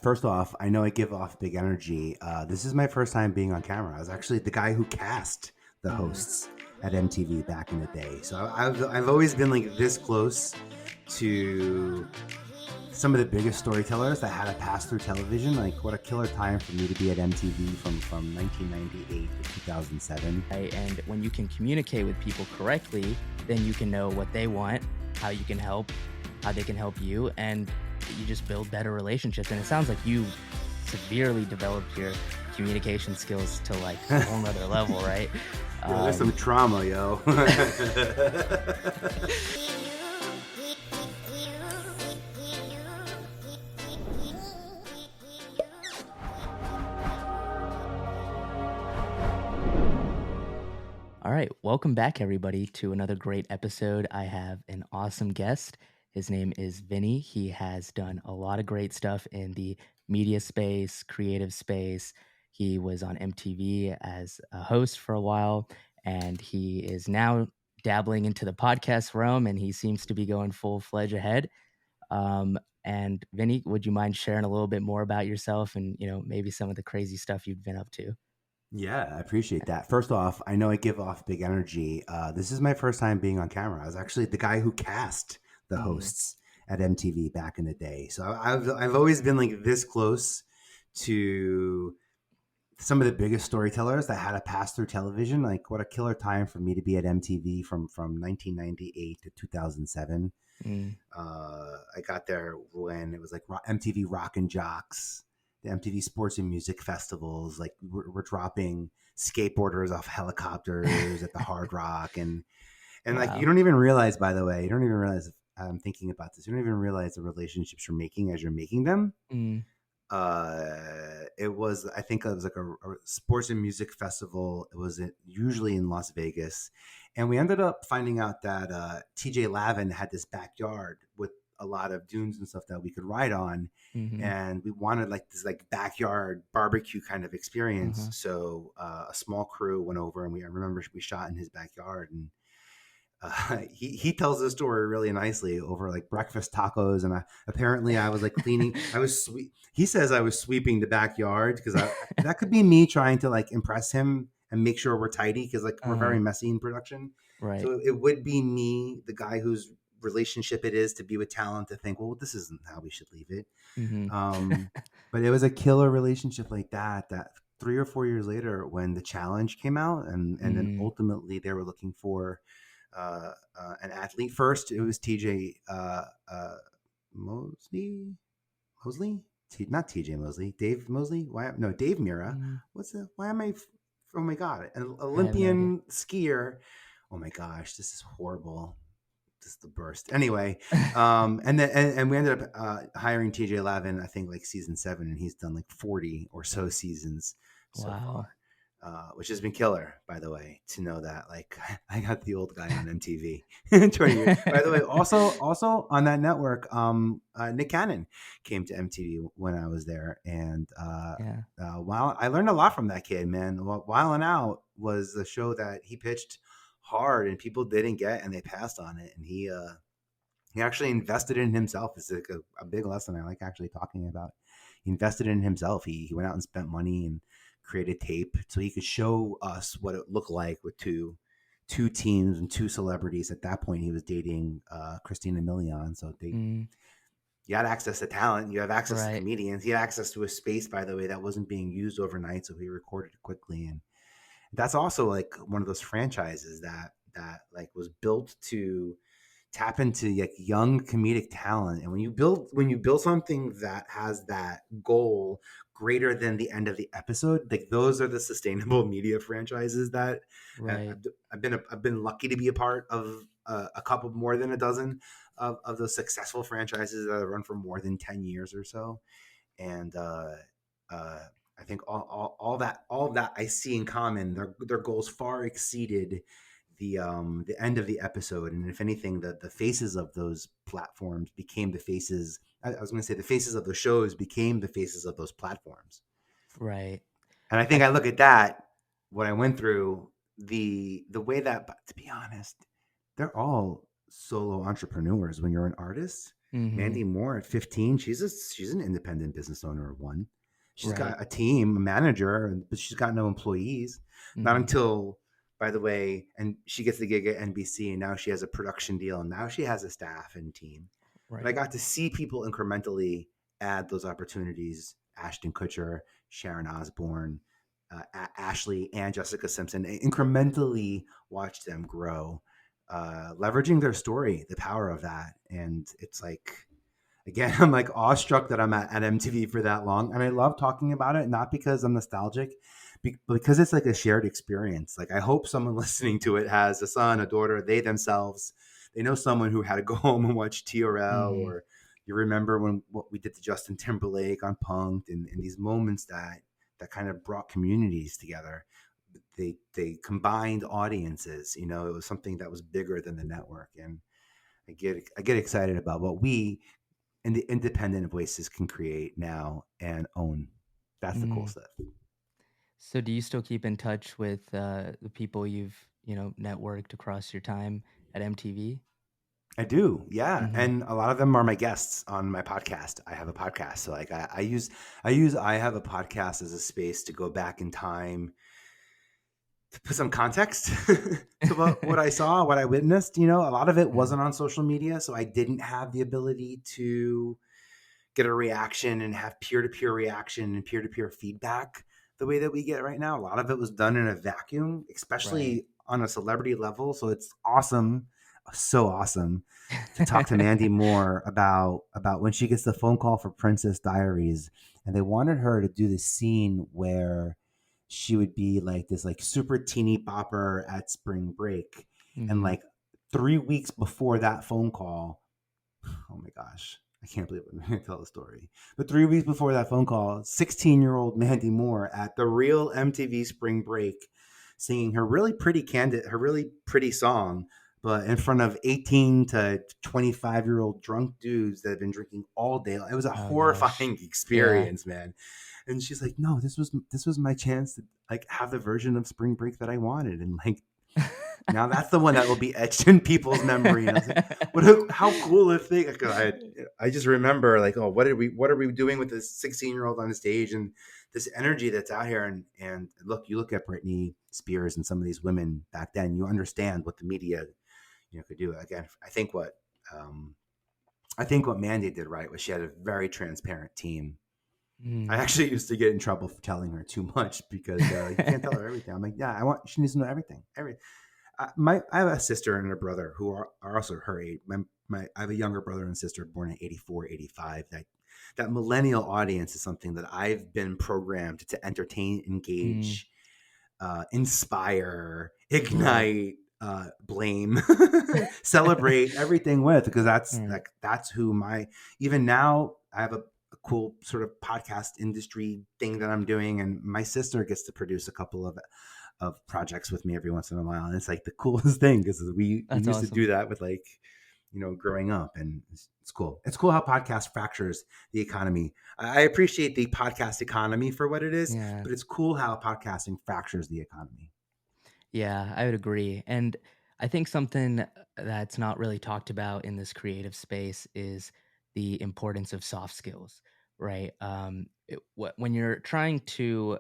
First off, I know I give off big energy. This is my first time being on camera. I was actually the guy who cast the hosts at MTV back in the day. So I've always been like this close to some of the biggest storytellers that had to pass through television. Like, what a killer time for me to be at MTV from 1998 to 2007. Right? And when you can communicate with people correctly, then you can know what they want, how you can help, how they can help you, and you just build better relationships. And it sounds like you severely developed your communication skills to like a whole nother level, right? Yo, there's some trauma, yo. All right, welcome back, everybody, to another great episode. I have an awesome guest. His name is Vinnie. He has done a lot of great stuff in the media space, creative space. He was on MTV as a host for a while, and he is now dabbling into the podcast realm, and he seems to be going full-fledged ahead. And Vinnie, would you mind sharing a little bit more about yourself and, maybe some of the crazy stuff you've been up to? Yeah, I appreciate that. First off, I know I give off big energy. This is my first time being on camera. I was actually the guy who cast the hosts at MTV back in the day. So I've always been like this close to some of the biggest storytellers that had to pass through television. Like, what a killer time for me to be at MTV from 1998 to 2007. I got there when it was like MTV Rock and Jocks, the MTV Sports and Music Festivals. Like, we're dropping skateboarders off helicopters at the Hard Rock, and Wow. like, you don't even realize, by the way, I'm thinking about this. You don't even realize the relationships you're making as you're making them. I think it was like a sports and music festival. It was usually in Las Vegas. And we ended up finding out that TJ Lavin had this backyard with a lot of dunes and stuff that we could ride on. And we wanted like this like backyard barbecue kind of experience. So a small crew went over, and I remember we shot in his backyard, and he tells the story really nicely over like breakfast tacos, and apparently I was like cleaning. He says I was sweeping the backyard because that could be me trying to like impress him and make sure we're tidy, because like we're very messy in production. Right. So it would be me, the guy whose relationship it is to be with talent, to think, well, this isn't how we should leave it. But it was a killer relationship like that 3 or 4 years later, when the challenge came out, and then ultimately they were looking for an athlete. First, it was TJ Mosley, not TJ Mosley, Dave Mosley. Dave Mira. Oh my God, an Olympian skier. Oh my gosh, this is horrible. This is the burst. Anyway, and we ended up hiring TJ Lavin, I think like season 7, and he's done like 40 or so seasons so far. Which has been killer, by the way, to know that like I got the old guy on MTV 20 years. By the way, also on that network, Nick Cannon came to MTV when I was there, and while I learned a lot from that kid, man. Wild 'N Out was the show that he pitched hard and people didn't get, and they passed on it, and he actually invested in himself. It's like a big lesson I like actually talking about. He invested in himself. He went out and spent money and created tape so he could show us what it looked like with two teams and two celebrities. At that point, he was dating Christina Milian. So you had access to talent. You have access to comedians. He had access to a space, by the way, that wasn't being used overnight. So he recorded it quickly. And that's also like one of those franchises that like was built to tap into like young comedic talent. And when you build something that has that goal greater than the end of the episode, like those are the sustainable media franchises that I've been lucky to be a part of. A couple more than a dozen of those successful franchises that have run for more than 10 years or so. And I think all that I see in common, their goals far exceeded the end of the episode. And if anything, the faces of those platforms became the faces. I was going to say the faces of the shows became the faces of those platforms. Right. And I think I look at that, what I went through, the way that, to be honest, they're all solo entrepreneurs when you're an artist. Mm-hmm. Mandy Moore at 15, she's an independent business owner of one. She's Right. got a team, a manager, but she's got no employees. Not Mm-hmm. until, by the way, and she gets the gig at NBC, and now she has a production deal, and now she has a staff and team. But I Right. got to see people incrementally add those opportunities. Ashton Kutcher, Sharon Osbourne, Ashlee, and Jessica Simpson. Incrementally watch them grow, leveraging their story, the power of that. And it's like, again, I'm like awestruck that I'm at MTV for that long. And I love talking about it, not because I'm nostalgic, because it's like a shared experience. Like, I hope someone listening to it has a son, a daughter, they themselves, they know someone who had to go home and watch TRL, Mm-hmm. or you remember when what we did to Justin Timberlake on Punk'd, and these moments that kind of brought communities together. They combined audiences. You know, it was something that was bigger than the network. And I get excited about what we and the independent voices can create now and own. That's the cool Mm-hmm. stuff. So do you still keep in touch with the people you've, networked across your time at MTV? I do, yeah, Mm-hmm. and a lot of them are my guests on my podcast. I have a podcast, so like I use I have a podcast as a space to go back in time to put some context to what I saw, what I witnessed. You know, a lot of it Yeah. wasn't on social media, so I didn't have the ability to get a reaction and have peer-to-peer reaction and peer-to-peer feedback the way that we get right now. A lot of it was done in a vacuum, Right. especially on a celebrity level. So it's awesome, so awesome to talk to Mandy Moore about when she gets the phone call for Princess Diaries, and they wanted her to do this scene where she would be like this like super teeny bopper at spring break, and Mm-hmm. like 3 weeks before that phone call, oh my gosh, I can't believe I'm going to tell the story. But 3 weeks before that phone call, 16-year-old Mandy Moore at the real MTV Spring Break singing her really pretty her really pretty song, but in front of 18 to 25-year-old drunk dudes that have been drinking all day. It was a Oh gosh. horrifying Yeah. experience, man. And she's like, "No, this was my chance to like have the version of Spring Break that I wanted." And like, now that's the one that will be etched in people's memory. And I was like, how cool a thing. Like, I just remember like, oh, what are we doing with this 16-year-old on the stage, and this energy that's out here. And look, you look at Britney Spears and some of these women back then, you understand what the media, could do. Again, um, I think what Mandy did right was she had a very transparent team. I Mm. actually used to get in trouble for telling her too much because they're like, you can't tell her everything. I'm like, yeah, she needs to know everything. I have a sister and a brother who are also her age. I have a younger brother and sister born in 84, 85. That millennial audience is something that I've been programmed to entertain, Mm. engage, inspire, Right. ignite, blame, celebrate everything with, because Right. that's who even now I have a cool sort of podcast industry thing that I'm doing, and my sister gets to produce a couple of projects with me every once in a while, and it's like the coolest thing because we That's used to do awesome. that with like growing up, and it's cool. It's cool how podcast fractures the economy. I appreciate the podcast economy for what it is, Yeah. but it's cool how podcasting fractures the economy. Yeah, I would agree. And I think something that's not really talked about in this creative space is the importance of soft skills, right? When you're trying to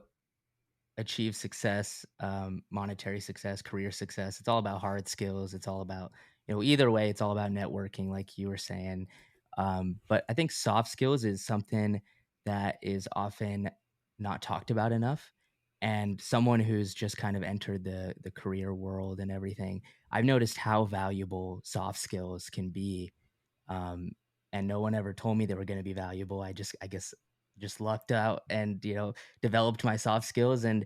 achieve success, monetary success, career success, it's all about hard skills. It's all about, either way, it's all about networking, like you were saying. But I think soft skills is something that is often not talked about enough. And someone who's just kind of entered the career world and everything, I've noticed how valuable soft skills can be, um, and no one ever told me they were going to be valuable. I guess, just lucked out and developed my soft skills, and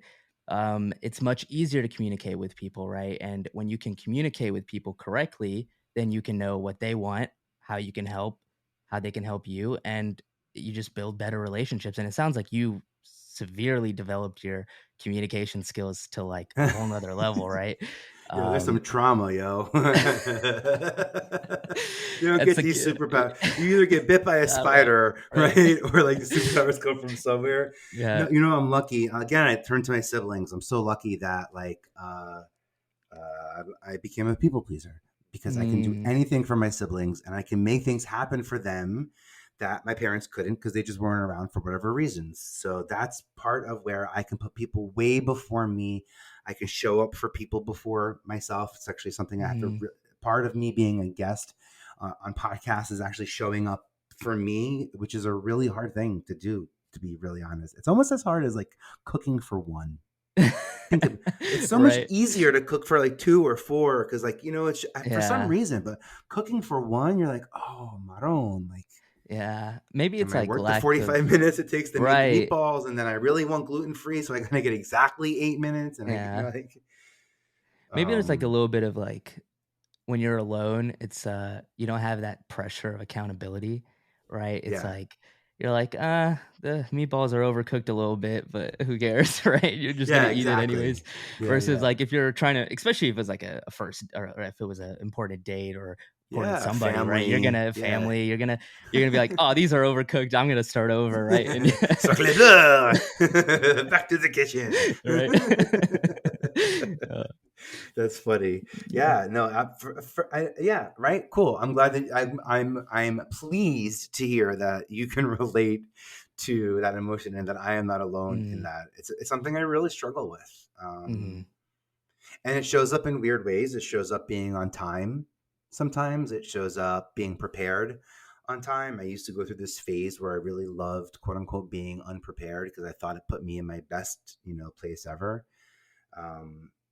it's much easier to communicate with people, right? And when you can communicate with people correctly, then you can know what they want, how you can help, how they can help you, and you just build better relationships. And it sounds like you severely developed your communication skills to like a whole nother level, right? Yo, there's some Um, trauma, yo. You don't that's get a these good. superpowers. You either get bit by a I love spider, right. right, or like the superpowers come from somewhere. Yeah. No, I'm lucky. Again, I turn to my siblings. I'm so lucky that like I became a people pleaser. because I can do anything for my siblings and I can make things happen for them that my parents couldn't because they just weren't around for whatever reasons. So that's part of where I can put people way before me. I can show up for people before myself. It's actually something I have to, part of me being a guest on podcasts is actually showing up for me, which is a really hard thing to do, to be really honest. It's almost as hard as like cooking for one. It's so much easier to cook for like 2 or 4 because like, you know, it's for some reason, but cooking for one, you're like, oh, maron, like, maybe it's like work the 45 minutes it takes to make meatballs, and then I really want gluten-free, so I gotta get exactly 8 minutes, and maybe there's like a little bit of like when you're alone, it's you don't have that pressure of accountability, right? It's like you're like, the meatballs are overcooked a little bit, but who cares, right? You're just gonna eat it anyways. Versus like if you're trying to, especially if it's like a first, or if it was an important date or important somebody, family, right? You're gonna family, you're gonna be like, oh, these are overcooked. I'm gonna start over, right? And back to the kitchen, right? That's funny. Yeah, no, right. Cool. I'm glad that I'm pleased to hear that you can relate to that emotion and that I am not alone in that. It's something I really struggle with. And it shows up in weird ways. It shows up being on time. Sometimes it shows up being prepared on time. I used to go through this phase where I really loved, quote unquote, being unprepared because I thought it put me in my best, place ever.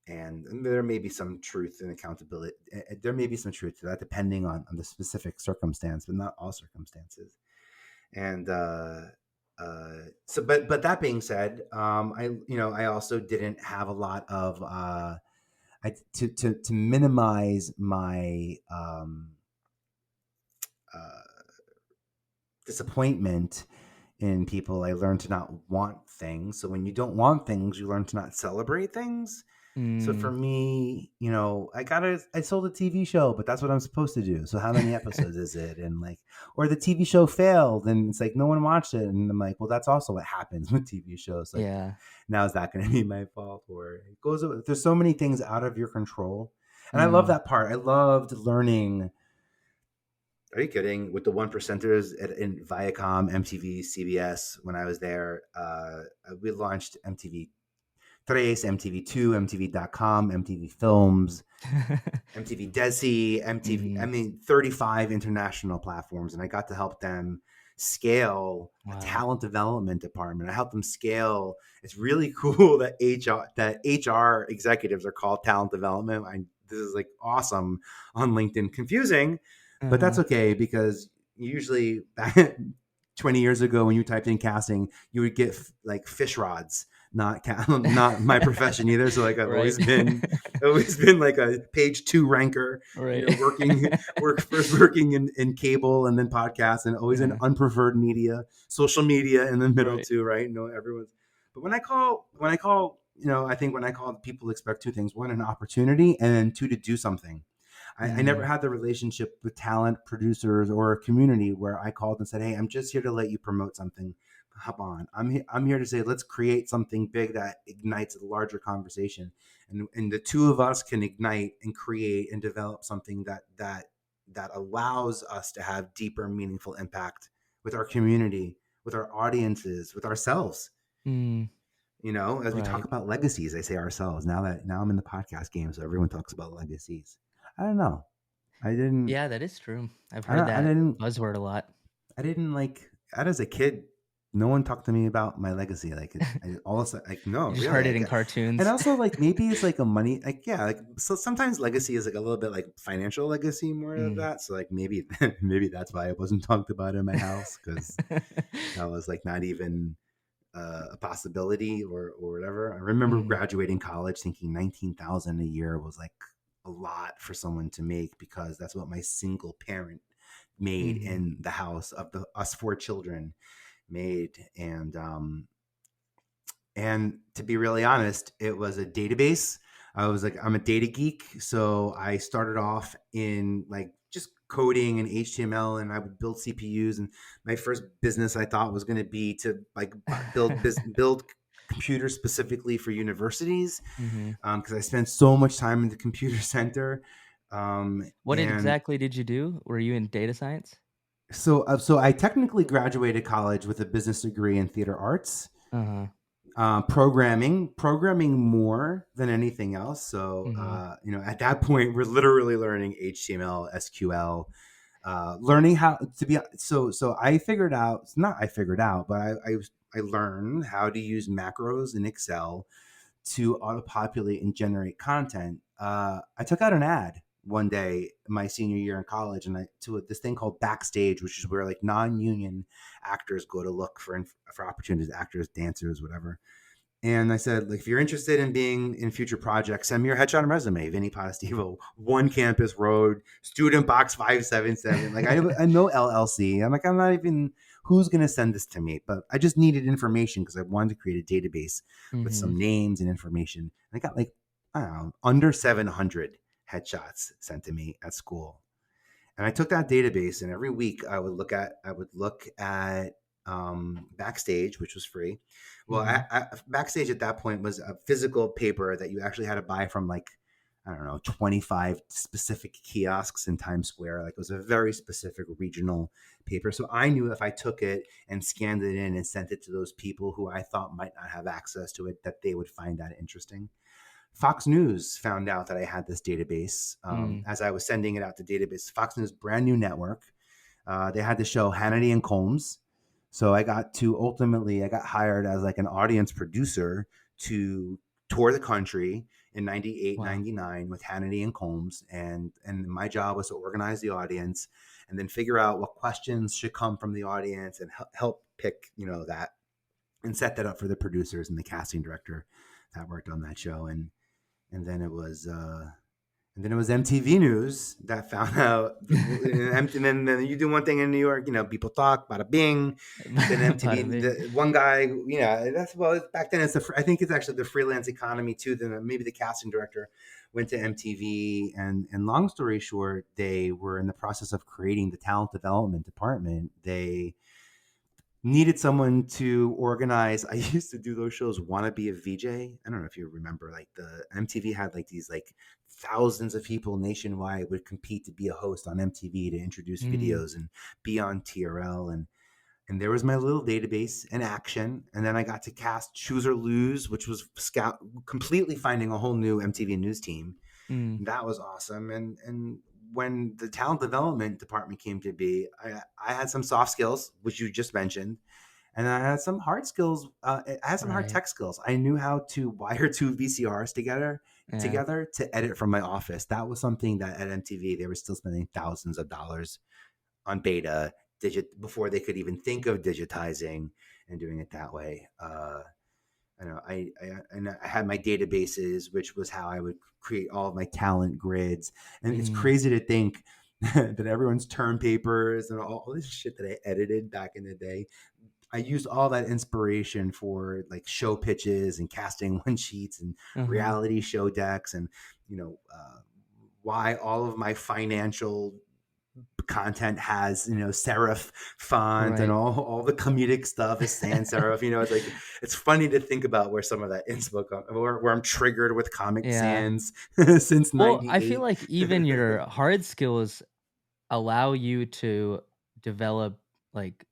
And there may be some truth and accountability. There may be some truth to that, depending on the specific circumstance, but not all circumstances. And but that being said, I also didn't have a lot of to minimize my disappointment in people. I learned to not want things. So when you don't want things, you learn to not celebrate things. So for me, I sold a TV show, but that's what I'm supposed to do. So how many episodes is it? And like, or the TV show failed and it's like, no one watched it. And I'm like, well, that's also what happens with TV shows. Like, now is that going to be my fault? Or it goes, there's so many things out of your control. And I love that part. I loved learning. Are you kidding? With the one percenters in Viacom, MTV, CBS, when I was there, we launched MTV Tres, MTV2, MTV.com, MTV Films, MTV Desi, MTV, 35 international platforms. And I got to help them scale a talent development department. I helped them scale. It's really cool that HR executives are called talent development. This is like awesome on LinkedIn. Confusing, but that's okay because usually 20 years ago when you typed in casting, you would get like fish rods. Not my profession either. So like I've always been like a page 2 ranker, working in cable and then podcasts and always in unpreferred media, social media in the middle too, right? Everyone's. But when I call, I think when I call, people expect 2 things: 1, an opportunity, and then 2, to do something. I never had the relationship with talent producers or a community where I called and said, hey, I'm just here to let you promote something. Hop on. I'm here to say, let's create something big that ignites a larger conversation. And the 2 of us can ignite and create and develop something that allows us to have deeper, meaningful impact with our community, with our audiences, with ourselves. As we talk about legacies, I say ourselves. Now I'm in the podcast game, so everyone talks about legacies. I don't know. I didn't. Yeah, that is true. I've heard that buzzword a lot. I didn't as a kid. No one talked to me about my legacy. Like all of a sudden, like no, you just heard it in cartoons. And also like maybe it's like a money, so sometimes legacy is like a little bit like financial legacy more of that. So like maybe that's why it wasn't talked about in my house because that was like not even a possibility or whatever. I remember graduating college thinking $19,000 a year was like a lot for someone to make because that's what my single parent made in the house of us 4 children made. And to be really honest, it was a database. I'm a data geek. So I started off in like just coding and HTML, and I would build CPUs. And my first business I thought was going to be to like build computers specifically for universities. Because I spent so much time in the computer center. What And exactly did you do? Were you in data science? so I technically graduated college with a business degree in theater arts, Uh-huh. programming more than anything else. So, Mhm. at that point, we're literally learning HTML, SQL, learning how to be. So I figured out, not I figured out, but I learned how to use macros in Excel to auto-populate and generate content. I took out an ad one day my senior year in college, and this thing called Backstage, which is where like non-union actors go to look for opportunities, actors, dancers, whatever. And I said, like, if you're interested in being in future projects, send me your headshot and resume. Vinnie Potestivo, One Campus Road, Student Box 577. Like, I know LLC. I'm like, I'm not even, who's going to send this to me? But I just needed information because I wanted to create a database with Mhm. some names and information. And I got like, I don't know, under 700 headshots sent to me at school. And I took that database, and every week I would look at Backstage, which was free. Well, Mhm. Backstage at that point was a physical paper that you actually had to buy from, like, I don't know, 25 specific kiosks in Times Square. Like, it was a very specific regional paper. So I knew if I took it and scanned it in and sent it to those people who I thought might not have access to it, that they would find that interesting. Fox News found out that I had this database Mm. as I was sending it out to database. Fox News, brand new network. They had the show Hannity and Combs. So I got hired as like an audience producer to tour the country in 98, Wow. 99 with Hannity and Combs. And my job was to organize the audience and then figure out what questions should come from the audience and help pick, that, and set that up for the producers and the casting director that worked on that show. And then it was MTV News that found out. And then you do one thing in New York, people talk, bada bing. Then Bada MTV, bing. the one guy, that's, well, back then I think it's actually the freelance economy too. Then maybe the casting director went to MTV, and long story short, they were in the process of creating the talent development department. They needed someone to organize. I used to do those shows, Wanna Be a VJ. I don't know if you remember, like, the MTV had like these, like, thousands of people nationwide would compete to be a host on MTV to introduce Mm. videos and be on TRL. And there was my little database in action. And then I got to cast Choose or Lose, which was completely finding a whole new MTV News team. Mm. That was awesome. And when the talent development department came to be, I had some soft skills, which you just mentioned, and I had some hard skills. I had some hard Right. tech skills. I knew how to wire two VCRs Yeah. together to edit from my office. That was something that at MTV they were still spending thousands of dollars on beta before they could even think of digitizing and doing it that way. I know I had my databases, which was how I would create all of my talent grids. And it's Mm. crazy to think that everyone's term papers and all this shit that I edited back in the day, I used all that inspiration for like show pitches and casting one sheets and Uh-huh. reality show decks, and why all of my financial content has serif font, and Right. all the comedic stuff is sans serif. It's like, it's funny to think about where some of that inspo where I'm triggered with Comic Yeah. Sans since Well, I feel 98. like even your hard skills allow you to develop, like,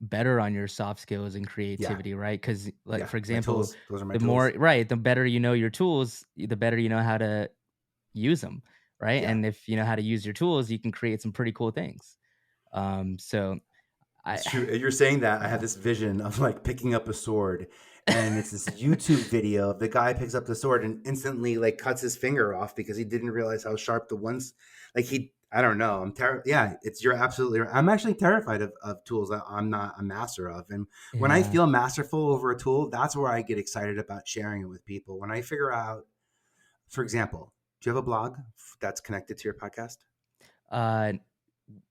better on your soft skills and Yeah, creativity, right? Because, like, yeah, for my example, tools, those are my the more tools. right, the better you know your tools, the better you know how to use them, right? Yeah, And if you know how to use your tools, you can create some pretty cool things. So I it's true. You're saying that, I have yeah. this vision of like picking up a sword, and it's this YouTube video of the guy picks up the sword and instantly like cuts his finger off because he didn't realize how sharp the ones, like, I don't know. Yeah, you're absolutely right. I'm actually terrified of tools that I'm not a master of. And when I Yeah. feel masterful over a tool, that's where I get excited about sharing it with people. When I figure out, for example, do you have a blog that's connected to your podcast? Uh,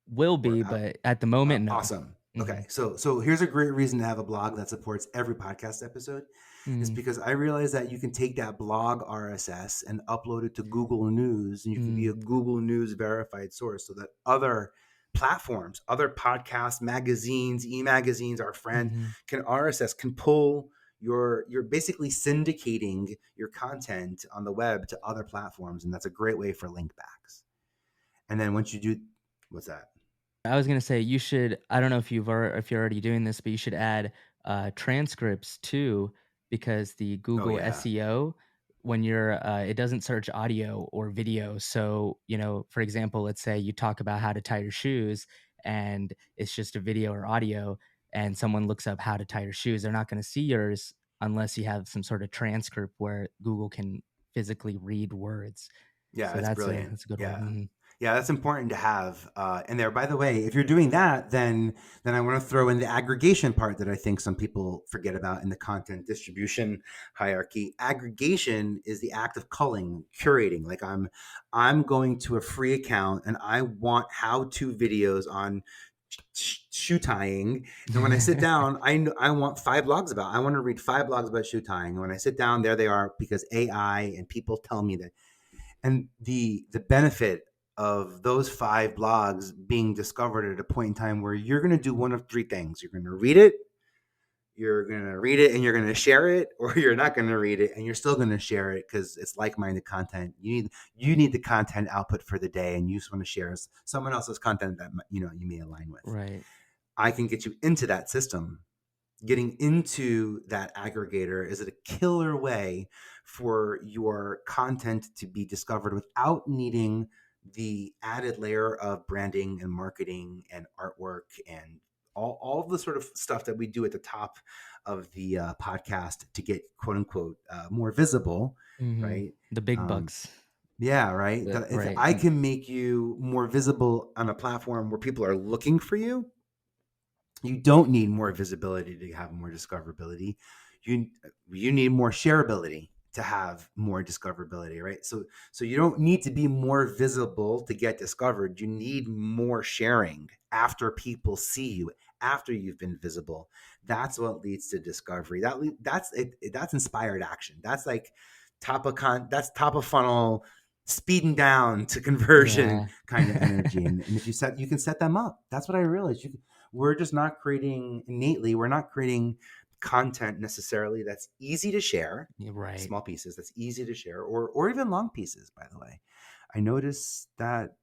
will Or be, but at the moment, no. awesome. Okay, Mhm. so here's a great reason to have a blog that supports every podcast episode, is Mm. because I realize that you can take that blog RSS and upload it to Google News, and you can be Mm. a Google News verified source, so that other platforms, other podcasts, magazines, e-magazines, our friend Mhm. can RSS, can pull you're basically syndicating your content on the web to other platforms, and that's a great way for link backs. And then once you do, what's that? I was gonna say you should. I don't know if if you're already doing this, but you should add transcripts too, because the Oh Google yeah. SEO, when you're, it doesn't search audio or video. So for example, let's say you talk about how to tie your shoes, and it's just a video or audio, and someone looks up how to tie your shoes. They're not going to see yours unless you have some sort of transcript where Google can physically read words. Yeah, So that's brilliant. that's a good one. Yeah. Mhm. Yeah, that's important to have in there. By the way, if you're doing that, then I want to throw in the aggregation part that I think some people forget about in the content distribution hierarchy. Aggregation is the act of culling, curating. Like I'm going to a free account and I want how-to videos on shoe tying. And when I sit down, I want 5 blogs about. I want to read 5 blogs about shoe tying. And when I sit down, there they are because AI and people tell me that. And the benefit of those 5 blogs being discovered at a point in time where you're going to do one of 3 things. You're going to read it, and you're going to share it, or you're not going to read it and you're still going to share it because it's like-minded content. You need the content output for the day, and you just want to share someone else's content that you may align with. Right. I can get you into that system. Getting into that aggregator is a killer way for your content to be discovered without needing the added layer of branding and marketing and artwork and all the sort of stuff that we do at the top of the podcast to get quote unquote more visible, Hmm. right? The big Um, bucks. yeah, right. If Right. I can make you more visible on a platform where people are looking for you, you don't need more visibility to have more discoverability. You need more shareability to have more discoverability, right? So you don't need to be more visible to get discovered. You need more sharing after people see you, after you've been visible. That's what leads to discovery. That's inspired action. That's like that's top of funnel, speeding down to conversion Yeah. kind of energy. And if you can set them up. That's what I realized. We're just not creating innately, we're not creating content necessarily that's easy to share, You're right. small pieces that's easy to share, or even long pieces. By the way, I noticed that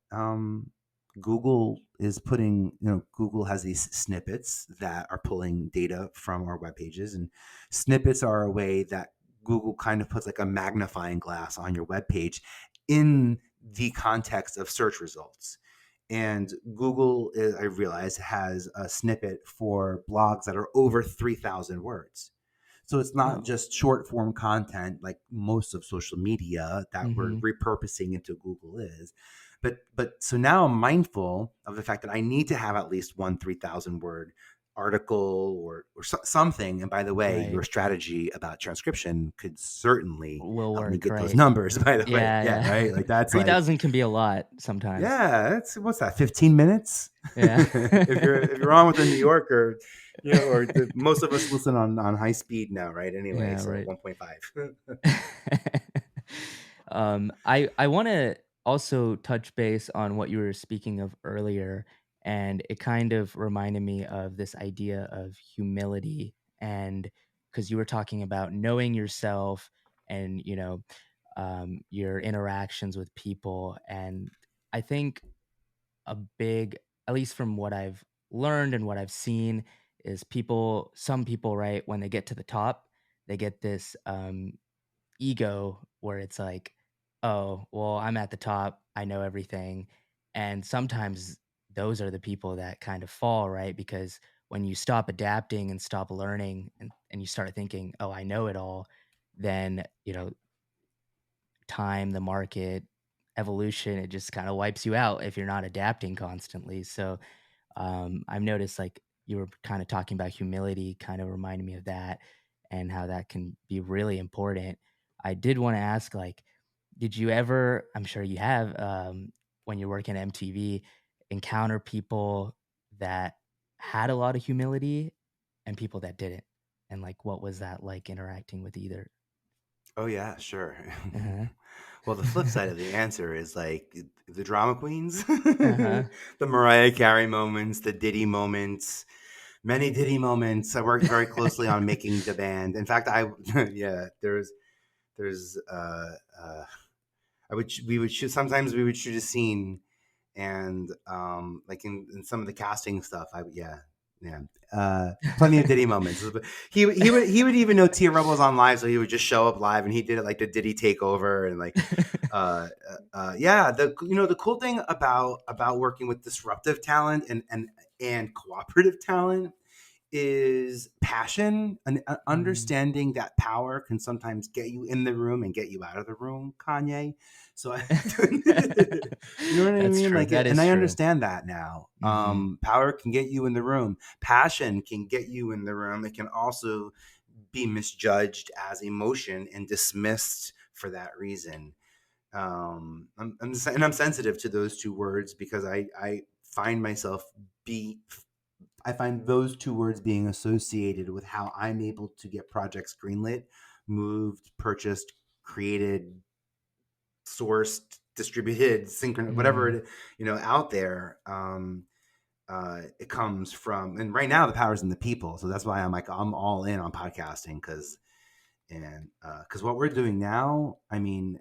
Google is putting, Google has these snippets that are pulling data from our web pages, and snippets are a way that Google kind of puts like a magnifying glass on your web page in the context of search results. And Google, I realize, has a snippet for blogs that are over 3,000 words. So it's not Oh. just short form content like most of social media that we're Hmm. repurposing into Google is. But so now I'm mindful of the fact that I need to have at least one 3,000 word article or something. And by the way, Right. your strategy about transcription could certainly Will help me work. get those Right. numbers. By the way, Yeah. yeah, right. Yeah. Like that's like 3,000 can be a lot sometimes. yeah, that's what's that? 15 minutes. Yeah. If you're on with a New Yorker, most of us listen on high speed now, right? Anyway, Yeah. so Right. 1.5. I want to also touch base on what you were speaking of earlier, and it kind of reminded me of this idea of humility, and because you were talking about knowing yourself and your interactions with people, and I think a big, at least from what I've learned and what I've seen, is some people, right, when they get to the top, they get this ego where it's like, oh, well, I'm at the top, I know everything. And sometimes those are the people that kind of fall, right? Because when you stop adapting and stop learning and you start thinking, oh, I know it all, then, time, the market, evolution, it just kind of wipes you out if you're not adapting constantly. So I've noticed like you were kind of talking about humility, kind of reminded me of that and how that can be really important. I did want to ask, like, did you ever, I'm sure you have, when you're working at MTV, encounter people that had a lot of humility and people that didn't? And like, what was that like interacting with either? Oh yeah, sure. Uh-huh. Well, the flip side of the answer is like the drama queens, Uh-huh. the Mariah Carey moments, the Diddy moments, many Diddy moments. I worked very closely on making the band. In fact, yeah, there's I would we would shoot sometimes we would shoot a scene and like in some of the casting stuff, plenty of Diddy moments. He would even know Tia Rebel was on live, so he would just show up live, and he did it like the Diddy takeover, and like the cool thing about working with disruptive talent and cooperative talent is passion and understanding that power can sometimes get you in the room and get you out of the room, Kanye. So you know what I That's mean? true. Like, That and is I true. understand that now. Power can get you in the room. Passion can get you in the room. It can also be misjudged as emotion and dismissed for that reason. I'm sensitive to those two words because I find myself be I find those two words being associated with how I'm able to get projects greenlit, moved, purchased, created, sourced, distributed, synchronous, whatever Mhm. out there. It comes from, and right now the power's in the people, so that's why I'm all in on podcasting because what we're doing now, I mean,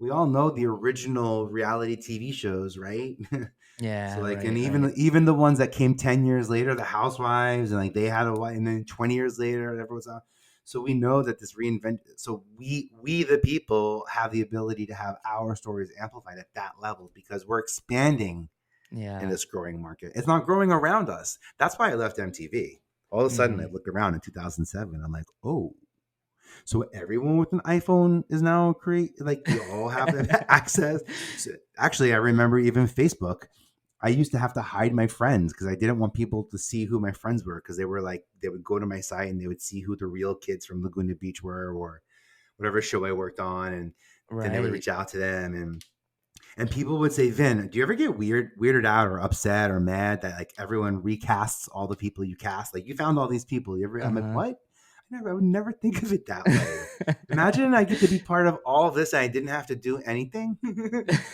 we all know the original reality TV shows, right? So Yeah, like, and right, right. even the ones that came 10 years later, the Housewives, and like they had a wife, and then 20 years later, everyone's on. So we know that this reinvent. So we the people have the ability to have our stories amplified at that level because we're expanding in Yeah. this growing market. It's not growing around us. That's why I left MTV. All of a sudden, I Mhm. looked around in 2007. I'm like, oh, so everyone with an iPhone is now like we all have access. So actually, I remember even Facebook. I used to have to hide my friends because I didn't want people to see who my friends were because they were like they would go to my site and they would see who the real kids from Laguna Beach were or whatever show I worked on, and then they would Right. reach out to them and people would say, Vin, do you ever get weirded out or upset or mad that like everyone recasts all the people you cast? Like you found all these people. I'm like, Uh-huh. what? I would never think of it that way. Imagine I get to be part of all of this and I didn't have to do anything.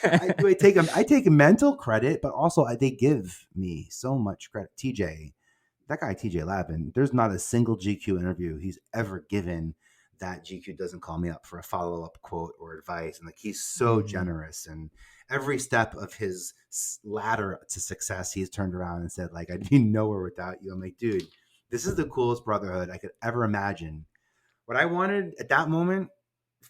I take mental credit, but also they give me so much credit. That guy TJ Lavin, there's not a single GQ interview he's ever given that GQ doesn't call me up for a follow-up quote or advice. And like he's so Mhm. generous, and every step of his ladder to success, he's turned around and said, like, I'd be nowhere without you. I'm like, dude, this is the coolest brotherhood I could ever imagine. What I wanted at that moment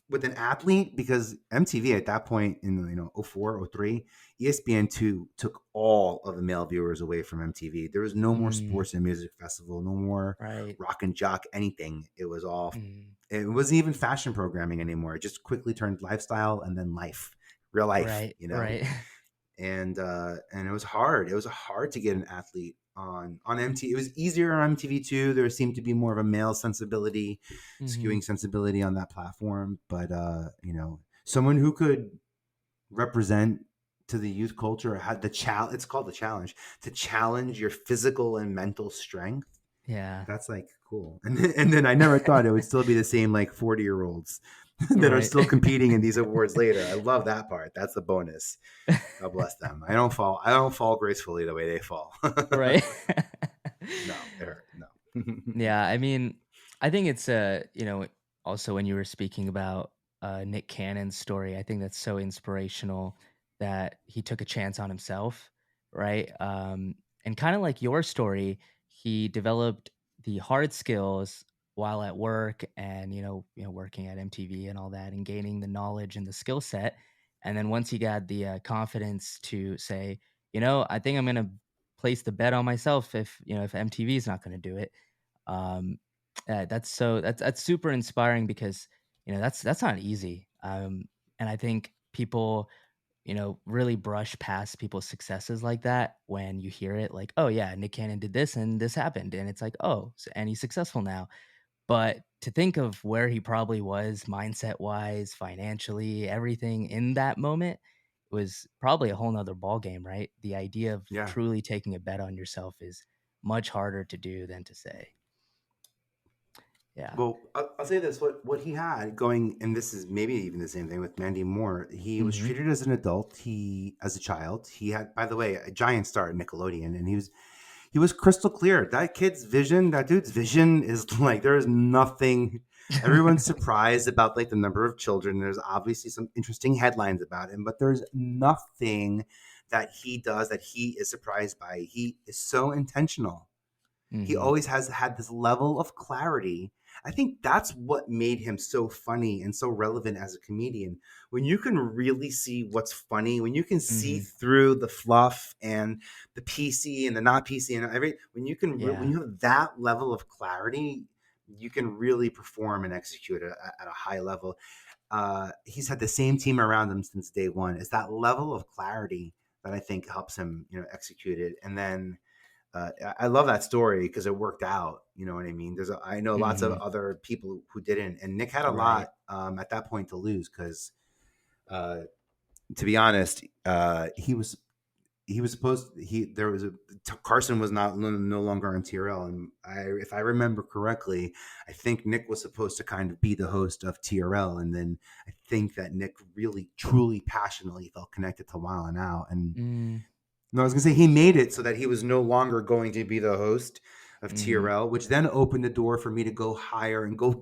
with an athlete, because MTV at that point in 04, 03, ESPN2 took all of the male viewers away from MTV. There was no more Mm. sports and music festival, no more Right. rock and jock anything. It was all Mm. it wasn't even fashion programming anymore. It just quickly turned lifestyle and then life, real life, Right, right. and it was hard. It was hard to get an athlete on MTV. It was easier on MTV2. There seemed to be more of a male sensibility, Mhm. skewing sensibility on that platform. But someone who could represent to the youth culture had the challenge. It's called the challenge to challenge your physical and mental strength. Yeah. That's like cool. And then I never thought it would still be the same like 40-year-olds that are Right. still competing in these awards later. I love that part. That's the bonus. God bless them. I don't fall gracefully the way they fall. Right. No, it hurt. No. Yeah, I mean, I think it's, also when you were speaking about, Nick Cannon's story, I think that's so inspirational that he took a chance on himself, right? And kinda like your story, he developed the hard skills while at work and, working at MTV and all that and gaining the knowledge and the skill set, and then once he got the, confidence to say, I think I'm gonna place the bet on myself if MTV is not gonna do it." Um, that's super inspiring because, that's not easy. And I think people, really brush past people's successes like that when you hear it like, "Oh, yeah, Nick Cannon did this and this happened." And it's like, "Oh, and he's successful now." But to think of where he probably was mindset-wise, financially, everything in that moment was probably a whole nother ballgame, right? The idea of Yeah. truly taking a bet on yourself is much harder to do than to say. Yeah. Well, I'll say this: what he had going, and this is maybe even the same thing with Mandy Moore. He was Mhm. treated as an adult. As a child, he had, by the way, a giant star at Nickelodeon, and he was crystal clear. That kid's vision, that dude's vision is like there is nothing. Everyone's surprised about like the number of children. There's obviously some interesting headlines about him, but there's nothing that he does, that he is surprised by. He is so intentional. He Mm-hmm. always has had this level of clarity. I think that's what made him so funny and so relevant as a comedian. When you can really see what's funny, when you can see Mm-hmm. through the fluff and the PC and the not PC and when you can when Yeah. you have that level of clarity, you can really perform and execute at a high level. He's had the same team around him since day one. It's that level of clarity that I think helps him, execute it. And then I love that story because it worked out. You know what I mean? I know lots of Mm-hmm. other people who didn't, and Nick had a Right. lot at that point to lose because, uh, to be honest, he was supposed he there was a Carson was not no longer on TRL, and if I remember correctly, I think Nick was supposed to kind of be the host of TRL, and then I think that Nick really truly passionately felt connected to Wild 'N Out, and Mm. no, I was gonna say he made it so that he was no longer going to be the host of Mm-hmm. TRL, which then opened the door for me to go hire and go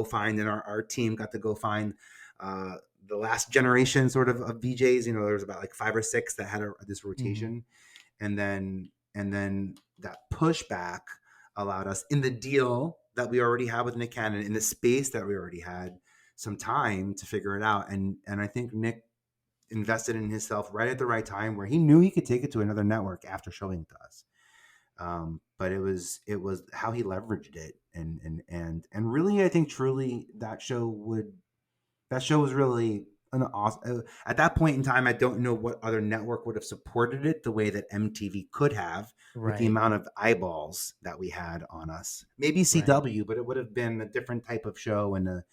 find, and our team got to go find uh, the last generation sort of VJs. There was about like 5 or 6 that had this Mm-hmm. rotation, and then that pushback allowed us in the deal that we already had with Nick Cannon, in the space that we already had, some time to figure it out, and I think Nick invested in himself right at the right time where he knew he could take it to another network after showing it to us. But it was how he leveraged it, and really, I think truly that show was really an awesome. At that point in time, I don't know what other network would have supported it the way that MTV could have, with the Right. amount of eyeballs that we had on us. Maybe Right. CW, but it would have been a different type of show and a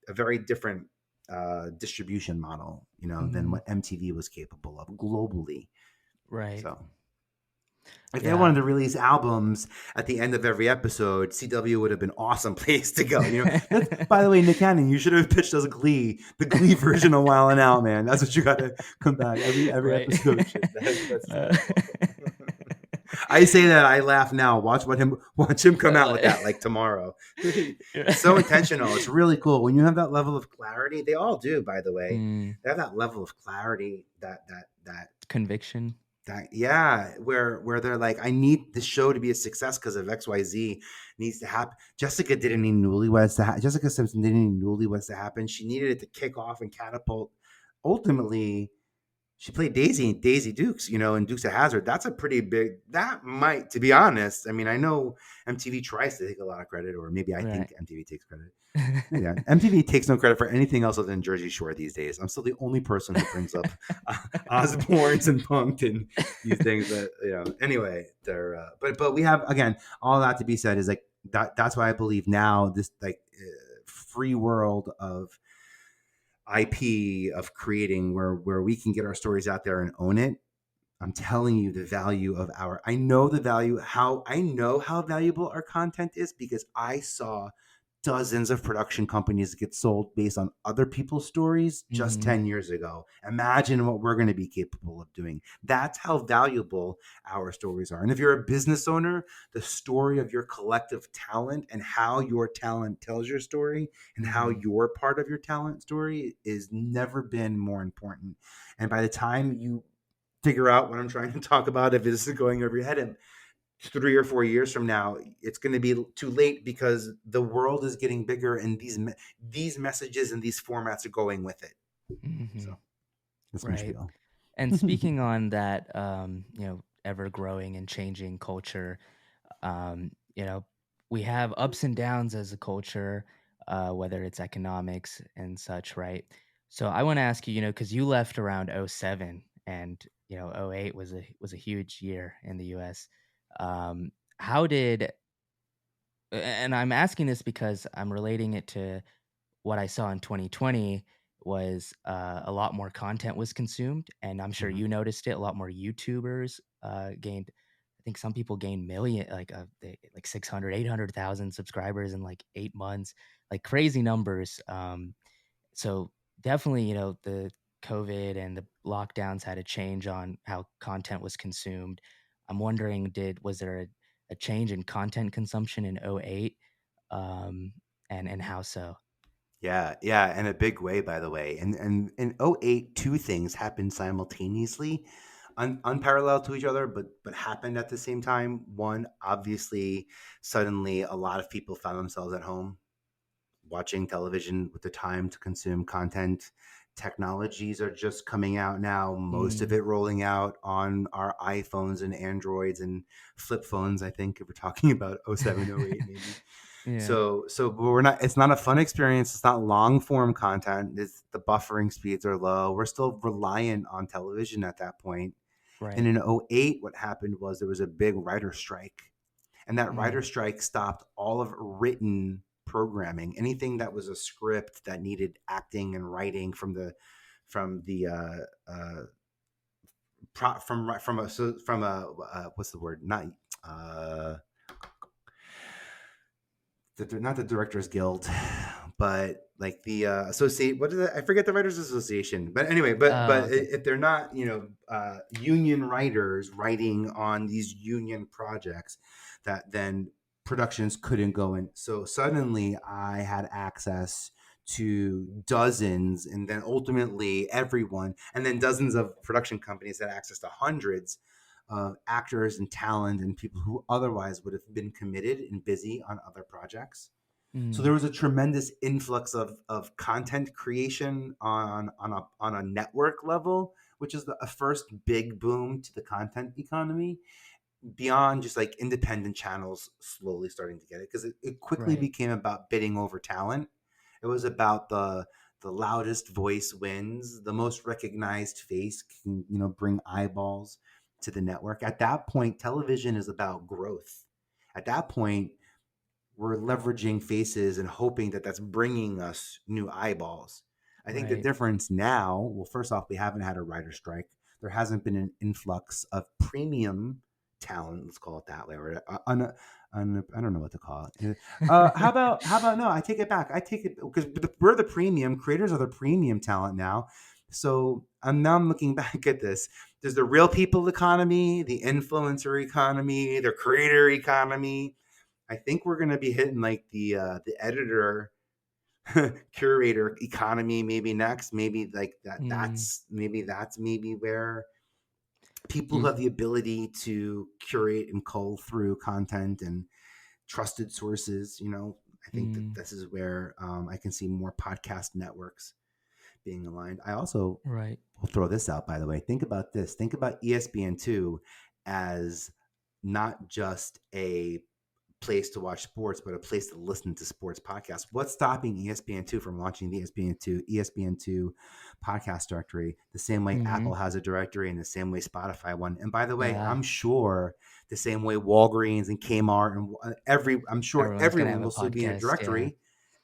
very different distribution model, than Mm-hmm. what MTV was capable of globally. Right. So if they Yeah. wanted to release albums at the end of every episode, CW would have been an awesome place to go. That's, by the way, Nick Cannon, you should have pitched us Glee, the Glee version of Wild 'N Out, man. That's what you got to come back every Right. episode. That's Uh, I say that I laugh now. Watch him come out with uh, that like tomorrow. It's so intentional. It's really cool when you have that level of clarity. They all do, by the way. mm, They have that level of clarity conviction. yeah, where they're like, I need the show to be a success because of XYZ needs to happen. Jessica didn't need Newlyweds to happen. Jessica Simpson didn't need Newlyweds to happen. She needed it to kick off and catapult. Ultimately, she played Daisy in Daisy Dukes, in Dukes of Hazzard. That's a pretty big. That might, to be honest. I mean, I know MTV tries to take a lot of credit, or maybe I Right. think MTV takes credit. Yeah, MTV takes no credit for anything else other than Jersey Shore these days. I'm still the only person who brings up Osbournes and Punked and these things that Anyway, they're but we have, again, all that to be said is like that. That's why I believe now this like free world of IP of creating where we can get our stories out there and own it. I'm telling you the value of I know how valuable our content is because I saw dozens of production companies get sold based on other people's stories just Mhm. 10 years ago. Imagine what we're going to be capable of doing. That's how valuable our stories are. And if you're a business owner, the story of your collective talent and how your talent tells your story and how Mhm. you're part of your talent story is never been more important. And by the time you figure out what I'm trying to talk about, if this is going over your head, in 3 or 4 years from now, it's going to be too late because the world is getting bigger, and these messages and these formats are going with it. So Mhm. that's my Right. spiel. And speaking on that, ever growing and changing culture, um, you know, we have ups and downs as a culture, whether it's economics and such, right? So I want to ask you, because you left around '07, and '08 was a huge year in the US. How did and I'm asking this because I'm relating it to what I saw in 2020 was, a lot more content was consumed, and I'm sure Mhm. you noticed it. A lot more YouTubers, gained. I think some people gained like 600, 800,000 subscribers in like 8 months, like crazy numbers. So definitely, the COVID and the lockdowns had a change on how content was consumed. I'm wondering, was there a change in content consumption in '08, um, and how so? Yeah, in a big way, by the way. And in '08, two things happened simultaneously. unparalleled to each other, but happened at the same time. One, obviously, suddenly a lot of people found themselves at home watching television with the time to consume content. Technologies are just coming out now, most of Mm, it rolling out on our iPhones and Androids and flip phones, I think, if we're talking about oh 07, oh 08 maybe. yeah. So we're not, it's not a fun experience. It's not long form content. The buffering speeds are low. We're still reliant on television at that point. And Right. in oh 08, what happened was there was a big writer strike, and that Mm, writer strike stopped all of written programming. Anything that was a script that needed acting and writing from the from a what's the word, not uh not the Directors Guild, but like the associate. What is it? I forget the Writers Association. But anyway, okay. if they're not, union writers writing on these union projects, that then productions couldn't go in. So suddenly, I had access to dozens, and then ultimately everyone, and then dozens of production companies had access to hundreds of actors and talent and people who otherwise would have been committed and busy on other projects. So there Mm, was a tremendous influx of content creation on a network level, which is a first big boom to the content economy, beyond just like independent channels slowly starting to get it, because it quickly right. became about bidding over talent. It was about the loudest voice wins, the most recognized face can, bring eyeballs to the network. At that point, television is about growth. At that point, we're leveraging faces and hoping that that's bringing us new eyeballs. I think the Right. difference now, well, first off, we haven't had a writer strike. There hasn't been an influx of premium talent. Let's call it that way. Or I don't know what to call it. How about no? I take it back. I take it because we're the premium creators are the premium talent now. So I'm looking back at this. There's the real people economy, the influencer economy, the creator economy. I think we're going to be hitting like the editor curator economy maybe next. Maybe like that. Mm, That's maybe where people who you, have the ability to curate and cull through content and trusted sources. I think that mm, this is where I can see more podcast networks being aligned. I also right. will throw this out, by the way. Think about this. Think about ESPN2 as not just a place to watch sports, but a place to listen to sports podcasts. What's stopping ESPN2 from launching the ESPN2 podcast directory the same way Mm-hmm. Apple has a directory and the same way Spotify one? And by the way, Yeah. I'm sure the same way Walgreens and Kmart and I'm sure Everyone's gonna have everyone a will still be in a podcast. Yeah. directory.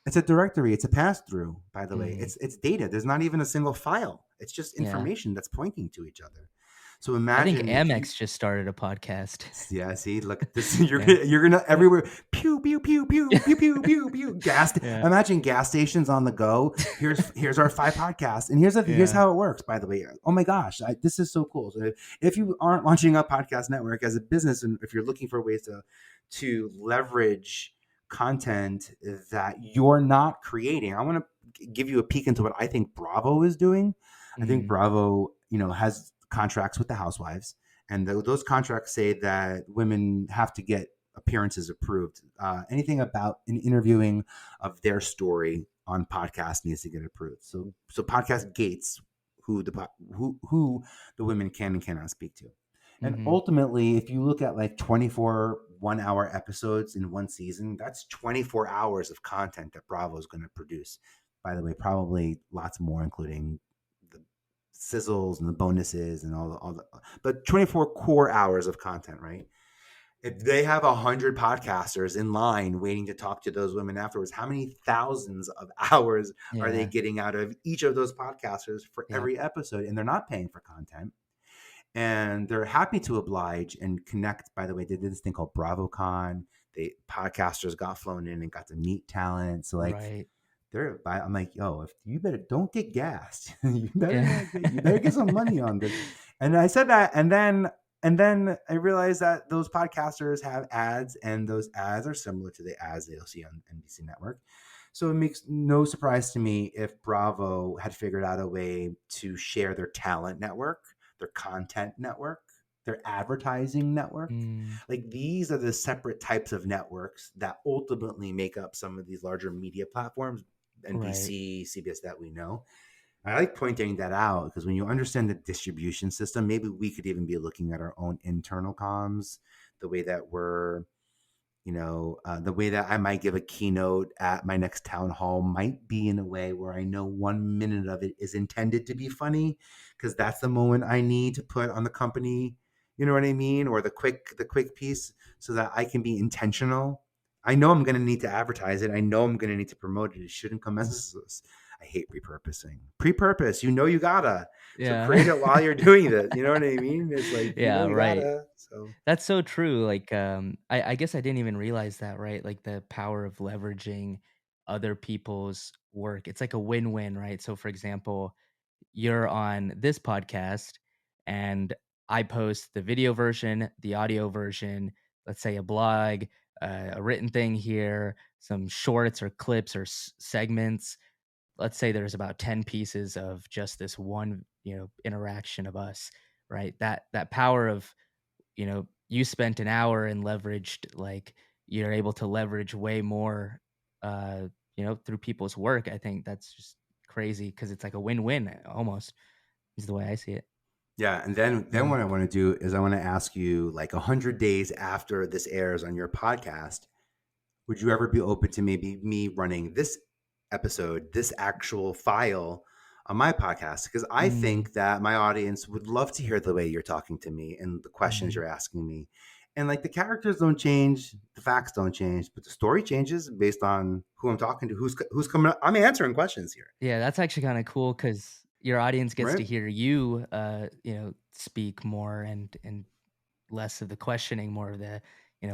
It's a directory. It's a pass through, by the way. Mm-hmm. It's data. There's not even a single file. It's just Yeah. information that's pointing to each other. So I think imagine if you Amex just started a podcast. Yeah, see, look at this. You're Yeah. gonna, you're gonna everywhere. Pew pew pew pew pew pew pew pew. Gas. Yeah. Imagine gas stations on the go. Here's our 5 podcasts, and here's Yeah. how it works. By the way, oh my gosh, this is so cool. So if you aren't launching a podcast network as a business, and if you're looking for ways to leverage content that you're not creating, I want to give you a peek into what I think Bravo is doing. I think Mm, Bravo, has contracts with the housewives, and those contracts say that women have to get appearances approved. Anything about an interviewing of their story on podcast needs to get approved. So podcast gates who the women can and cannot speak to. And mm-hmm. ultimately, if you look at like 24 1 hour episodes in one season, that's 24 hours of content that Bravo is going to produce. By the way, probably lots more, including the sizzles and the bonuses and all the but 24 core hours of content, right? If they have 100 podcasters in line waiting to talk to those women afterwards, how many thousands of hours are they Yeah. getting out of each of those podcasters for Yep. every episode? And they're not paying for content, and they're happy to oblige and connect. By the way, they did this thing called BravoCon. They podcasters got flown in and got to meet talent. So like Right. I'm like, yo, if you better don't get gassed, Yeah. you better get some money on this. And I said that, and then I realized that those podcasters have ads, and those ads are similar to the ads they'll see on NBC Network. So it makes no surprise to me if Bravo had figured out a way to share their talent network, their content network, their advertising network. Mm, Like these are the separate types of networks that ultimately make up some of these larger media platforms, right. NBC, CBS, that we know. I like pointing that out because when you understand the distribution system, maybe we could even be looking at our own internal comms, the way that we're, the way that I might give a keynote at my next town hall might be in a way where I know 1 minute of it is intended to be funny because that's the moment I need to put on the company, you know what I mean? Or the quick piece so that I can be intentional. I know I'm going to need to advertise it. I know I'm going to need to promote it. It shouldn't come as I hate repurposing. Pre-purpose, you gotta. So Yeah. create it while you're doing this. You know what I mean? It's like, Yeah, you right. gotta. So That's so true. Like, I guess I didn't even realize that, right? Like the power of leveraging other people's work. It's like a win-win, right? So, for example, you're on this podcast and I post the video version, the audio version, let's say a blog, a written thing here, some shorts or clips or segments. Let's say there's about 10 pieces of just this one, interaction of us, right? That power of, you spent an hour and leveraged, like, you're able to leverage way more, uh, through people's work. I think that's just crazy because it's like a win-win almost is the way I see it. yeah, and then Mhm. what I want to do is I want to ask you, like 100 days after this airs on your podcast, would you ever be open to maybe me running this episode, this actual file on my podcast? Because I Mm, think that my audience would love to hear the way you're talking to me and the questions mhm. you're asking me. And like the characters don't change, the facts don't change, but the story changes based on who I'm talking to, who's coming up. I'm answering questions here, Yeah, that's actually kinda cool because your audience gets right? to hear you, speak more and less of the questioning, more of the,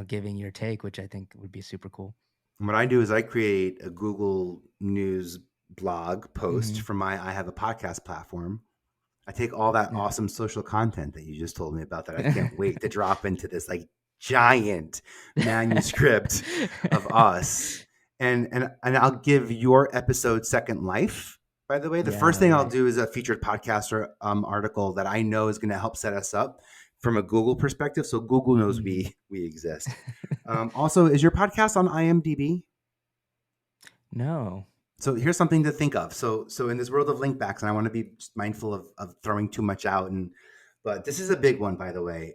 giving your take, which I think would be super cool. And what I do is I create a Google News blog post Mhm. for my I have a podcast platform. I take all that Yeah. awesome social content that you just told me about that I can't wait to drop into this like giant manuscript of us. And I'll give your episode second life. By the way, the first Yeah, thing I'll right. do is a featured podcaster article that I know is going to help set us up from a Google perspective, so Google knows Mhm. we exist. Also, is your podcast on IMDb? No. So here's something to think of. So in this world of link backs, and I want to be just mindful of throwing too much out, but this is a big one, by the way.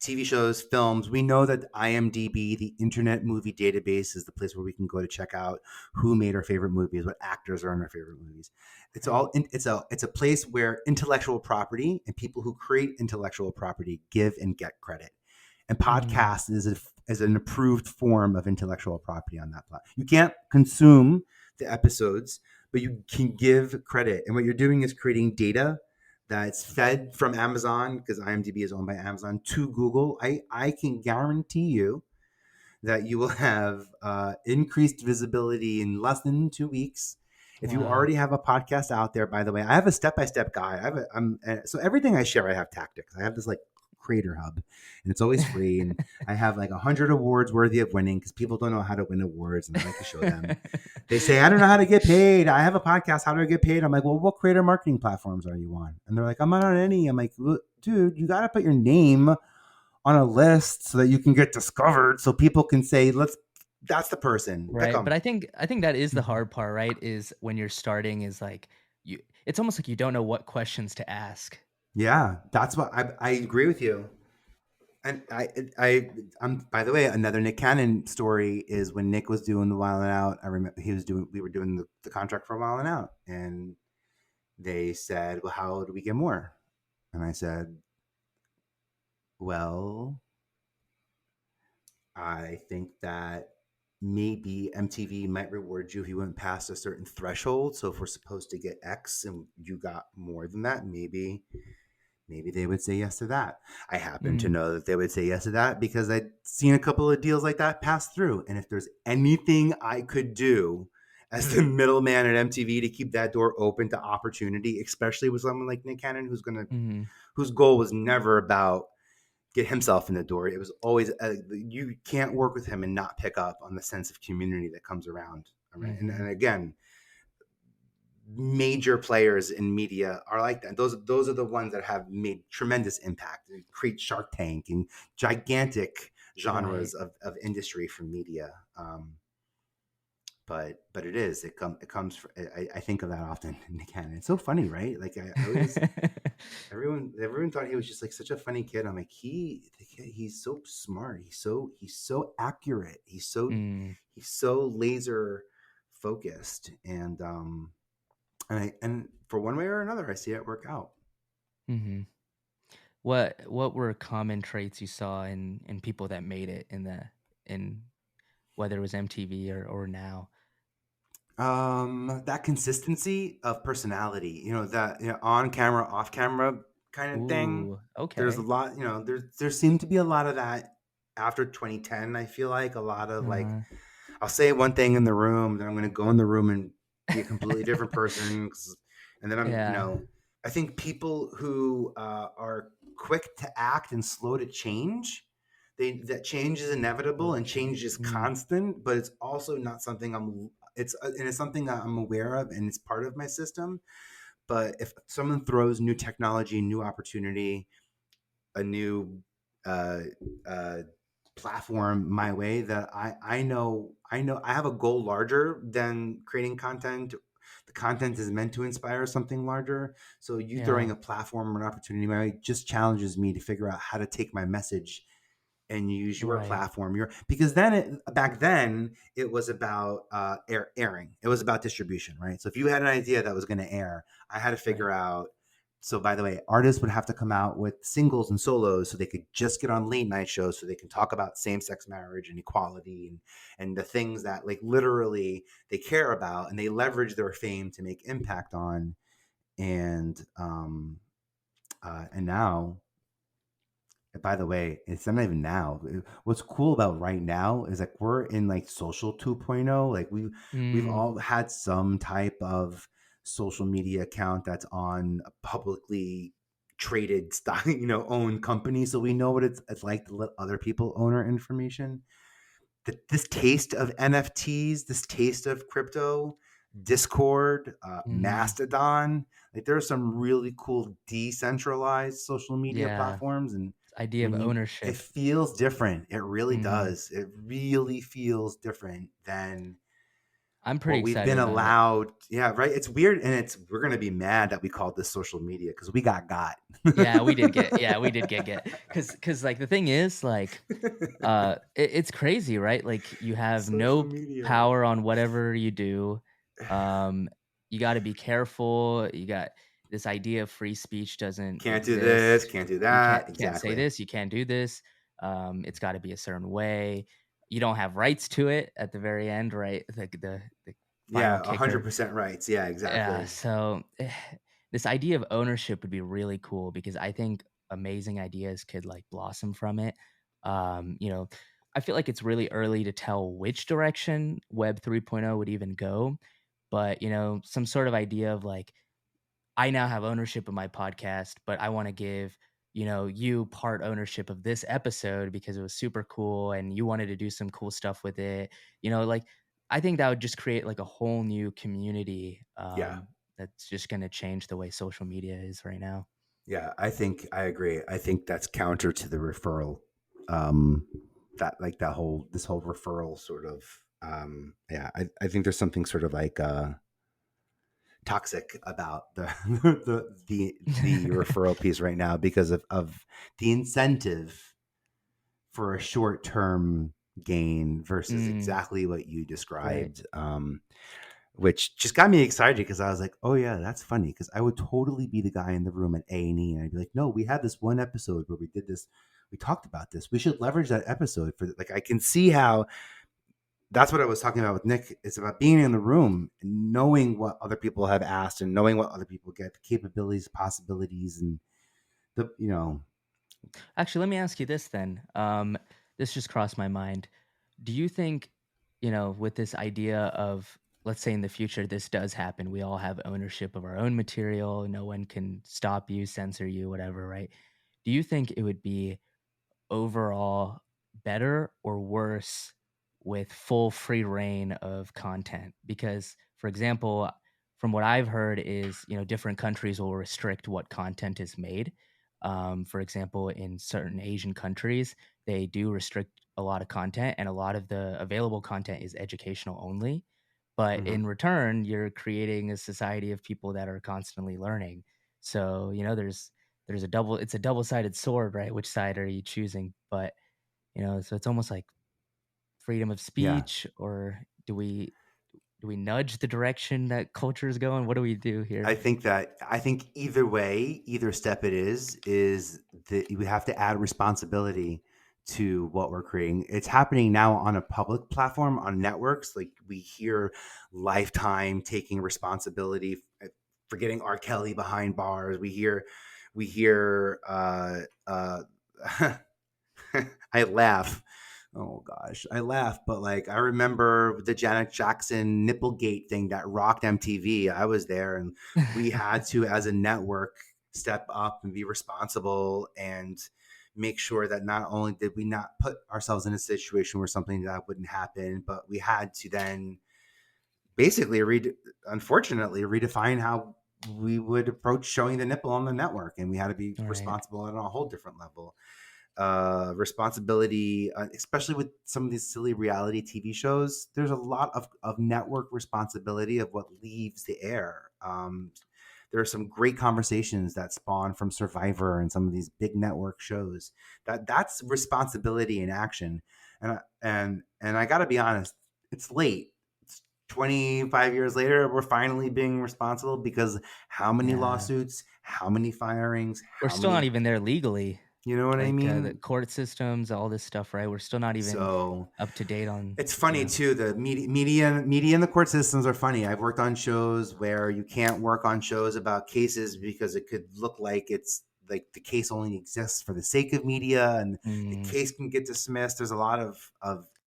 TV shows, films. We know that IMDb, the Internet Movie Database, is the place where we can go to check out who made our favorite movies, what actors are in our favorite movies. Right. It's a place where intellectual property and people who create intellectual property give and get credit. And Mm. podcast is an approved form of intellectual property on that platform. You can't consume the episodes, but you can give credit. And what you're doing is creating data that's fed from Amazon, because IMDb is owned by Amazon, to Google. I can guarantee you that you will have increased visibility in less than 2 weeks. If you Wow. already have a podcast out there, by the way, I have a step-by-step guide. So everything I share, I have tactics. I have this like creator hub, and it's always free. And I have like 100 awards worthy of winning because people don't know how to win awards, and I like to show them. They say, I don't know how to get paid. I have a podcast. How do I get paid? I'm like, well, what creator marketing platforms are you on? And they're like, I'm not on any. I'm like, dude, you got to put your name on a list so that you can get discovered so people can say, that's the person. Pick Right, but them. I think that is the hard part, right? Is when you're starting is like it's almost like you don't know what questions to ask. Yeah, that's what I agree with you. And I'm, by the way, another Nick Cannon story is when Nick was doing the Wild and Out. I remember we were doing the contract for Wild and Out, and they said, well, how do we get more? And I said, well, I think that maybe MTV might reward you if you went past a certain threshold. So if we're supposed to get X and you got more than that, maybe they would say yes to that. I happen to Mm, know that they would say yes to that because I'd seen a couple of deals like that pass through. And if there's anything I could do as the middleman at MTV to keep that door open to opportunity, especially with someone like Nick Cannon, mhm, whose goal was never about get himself in the door. It was always you can't work with him and not pick up on the sense of community that comes around. And mhm. again, major players in media are like that. Those are the ones that have made tremendous impact and create Shark Tank and gigantic Right. genres of industry from media. But it comes from, I think of that often. Again, it's so funny, right? Like I always everyone thought he was just like such a funny kid. I'm like, he's so smart. He's so accurate. Mm, He's so laser focused, and for one way or another, I see it work out. mhm. What were common traits you saw in people that made it in whether it was MTV or now? That consistency of personality, that on camera, off camera kind of thing. Ooh, There's a okay. lot, there seemed to be a lot of that after 2010. I feel like a lot of like, Uh-huh. I'll say one thing in the room, then I'm going to go in the room and be a completely different person. And then Yeah. I think people who are quick to act and slow to change, that change is inevitable and change is Mm, constant, but it's also not something it's something that I'm aware of and it's part of my system. But if someone throws new technology, new opportunity, a new uh, uh, platform my way, that I know I have a goal larger than creating content. The content is meant to inspire something larger. So you yeah, throwing a platform or an opportunity my way just challenges me to figure out how to take my message and use your right, platform. Because then back then it was about airing. It was about distribution, right? So if you had an idea that was going to air, I had to right. figure out. So by the way, artists would have to come out with singles and solos so they could just get on late night shows so they can talk about same-sex marriage and equality and the things that like literally they care about and they leverage their fame to make impact on. And now, by the way, it's not even now. What's cool about right now is like we're in like social 2.0. Like we've Mm, all had some type of social media account that's on a publicly traded stock, owned company. So we know what it's like to let other people own our information. This taste of NFTs, this taste of crypto, Discord, mhm. Mastodon. Like there are some really cool decentralized social media Yeah, platforms, and idea of it ownership. feels different. It really Mhm. does. It really feels different than I'm pretty what we've excited been about it. allowed. Yeah, right. It's weird, and we're gonna be mad that we called this social media because we got. We did get, cause like, the thing is, like, it's crazy, right? Like, you have Social no media. power on whatever you do. Um, you gotta be careful. You got this idea of free speech doesn't Can't do this. exist. Can't do You that. can't say Exactly. this, you can't do this. It's gotta be a certain way. You don't have rights to it at the very end, right? The final Yeah, a hundred kicker. percent rights. Yeah, Yeah, exactly. so, this idea of ownership would be really cool because I think amazing ideas could, like, blossom from it. You know, I feel like it's really early to tell which direction Web 3.0 would even go, but, some sort of idea of, like, I now have ownership of my podcast, but I wanna give, you part ownership of this episode because it was super cool and you wanted to do some cool stuff with it. Like, I think that would just create, like, a whole new community, Yeah, that's just gonna change the way social media is right now. yeah. I agree. I think that's counter to the referral. Um, that like that whole this whole referral sort of. Yeah, I think there's something sort of like toxic about the referral piece right now because of the incentive for a short term gain versus Mm, exactly what you right. described. Which just got me excited because I was like, "Oh yeah, that's funny." Because I would totally be the guy in the room at A&E, and I'd be like, "No, we had this one episode where we did this. We talked about this. We should leverage that episode for like." I can see how that's what I was talking about with Nick. It's about being in the room, and knowing what other people have asked, and knowing what other people get, the capabilities, possibilities, and the Actually, let me ask you this then. This just crossed my mind. Do you think, with this idea of, let's say in the future, this does happen, we all have ownership of our own material, no one can stop you, censor you, whatever, right? Do you think it would be overall better or worse with full free reign of content? Because, for example, from what I've heard is, different countries will restrict what content is made. For example, in certain Asian countries, they do restrict a lot of content, and a lot of the available content is educational only. But Hmm. in return, you're creating a society of people that are constantly learning. So, there's it's a double-sided sword, right? Which side are you choosing? But, so it's almost like freedom of Yeah. speech, or do we nudge the direction that culture is going? What do we do here? I think either way, either step it is that we have to add responsibility to what we're creating. It's happening now on a public platform on networks. Like we hear Lifetime taking responsibility for getting R. Kelly behind bars. We hear I laugh. Oh gosh, I laugh, but like I remember the Janet Jackson Nipplegate thing that rocked MTV. I was there, and we had to, as a network, step up and be responsible and make sure that not only did we not put ourselves in a situation where something that wouldn't happen, but we had to then basically unfortunately redefine how we would approach showing the nipple on the network, and we had to be All right. responsible at a whole different level. Responsibility, especially with some of these silly reality TV shows. There's a lot of network responsibility of what leaves the air. There are some great conversations that spawn from Survivor and some of these big network shows. That's responsibility in action. And I got to be honest, it's late. It's 25 years later, we're finally being responsible because how many Yeah. lawsuits, how many firings, We're how still not many, even there legally. you know what I Like, the mean? court systems, all this stuff, right? We're still not even So up to date on. it's funny Yeah. too. The media and the court systems are funny. I've worked on shows where you can't work on shows about cases because it could look like it's like the case only exists for the sake of media, and the Mm, case can get dismissed. There's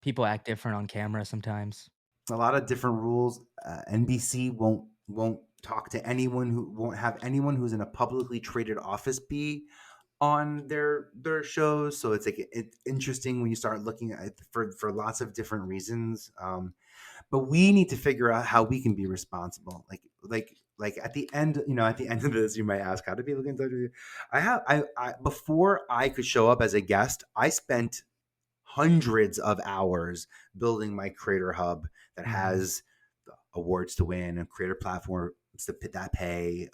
people act different on camera sometimes. a lot of different rules. NBC won't talk to anyone who won't have anyone who's in a publicly traded office be on their shows. So it's like it's interesting when you start looking at it for lots of different reasons. But we need to figure out how we can be responsible. Like at the end, at the end of this, you might ask, how do people get in touch with you? I before I could show up as a guest, I spent hundreds of hours building my creator hub that Mhm. has awards to win and creator platforms that pay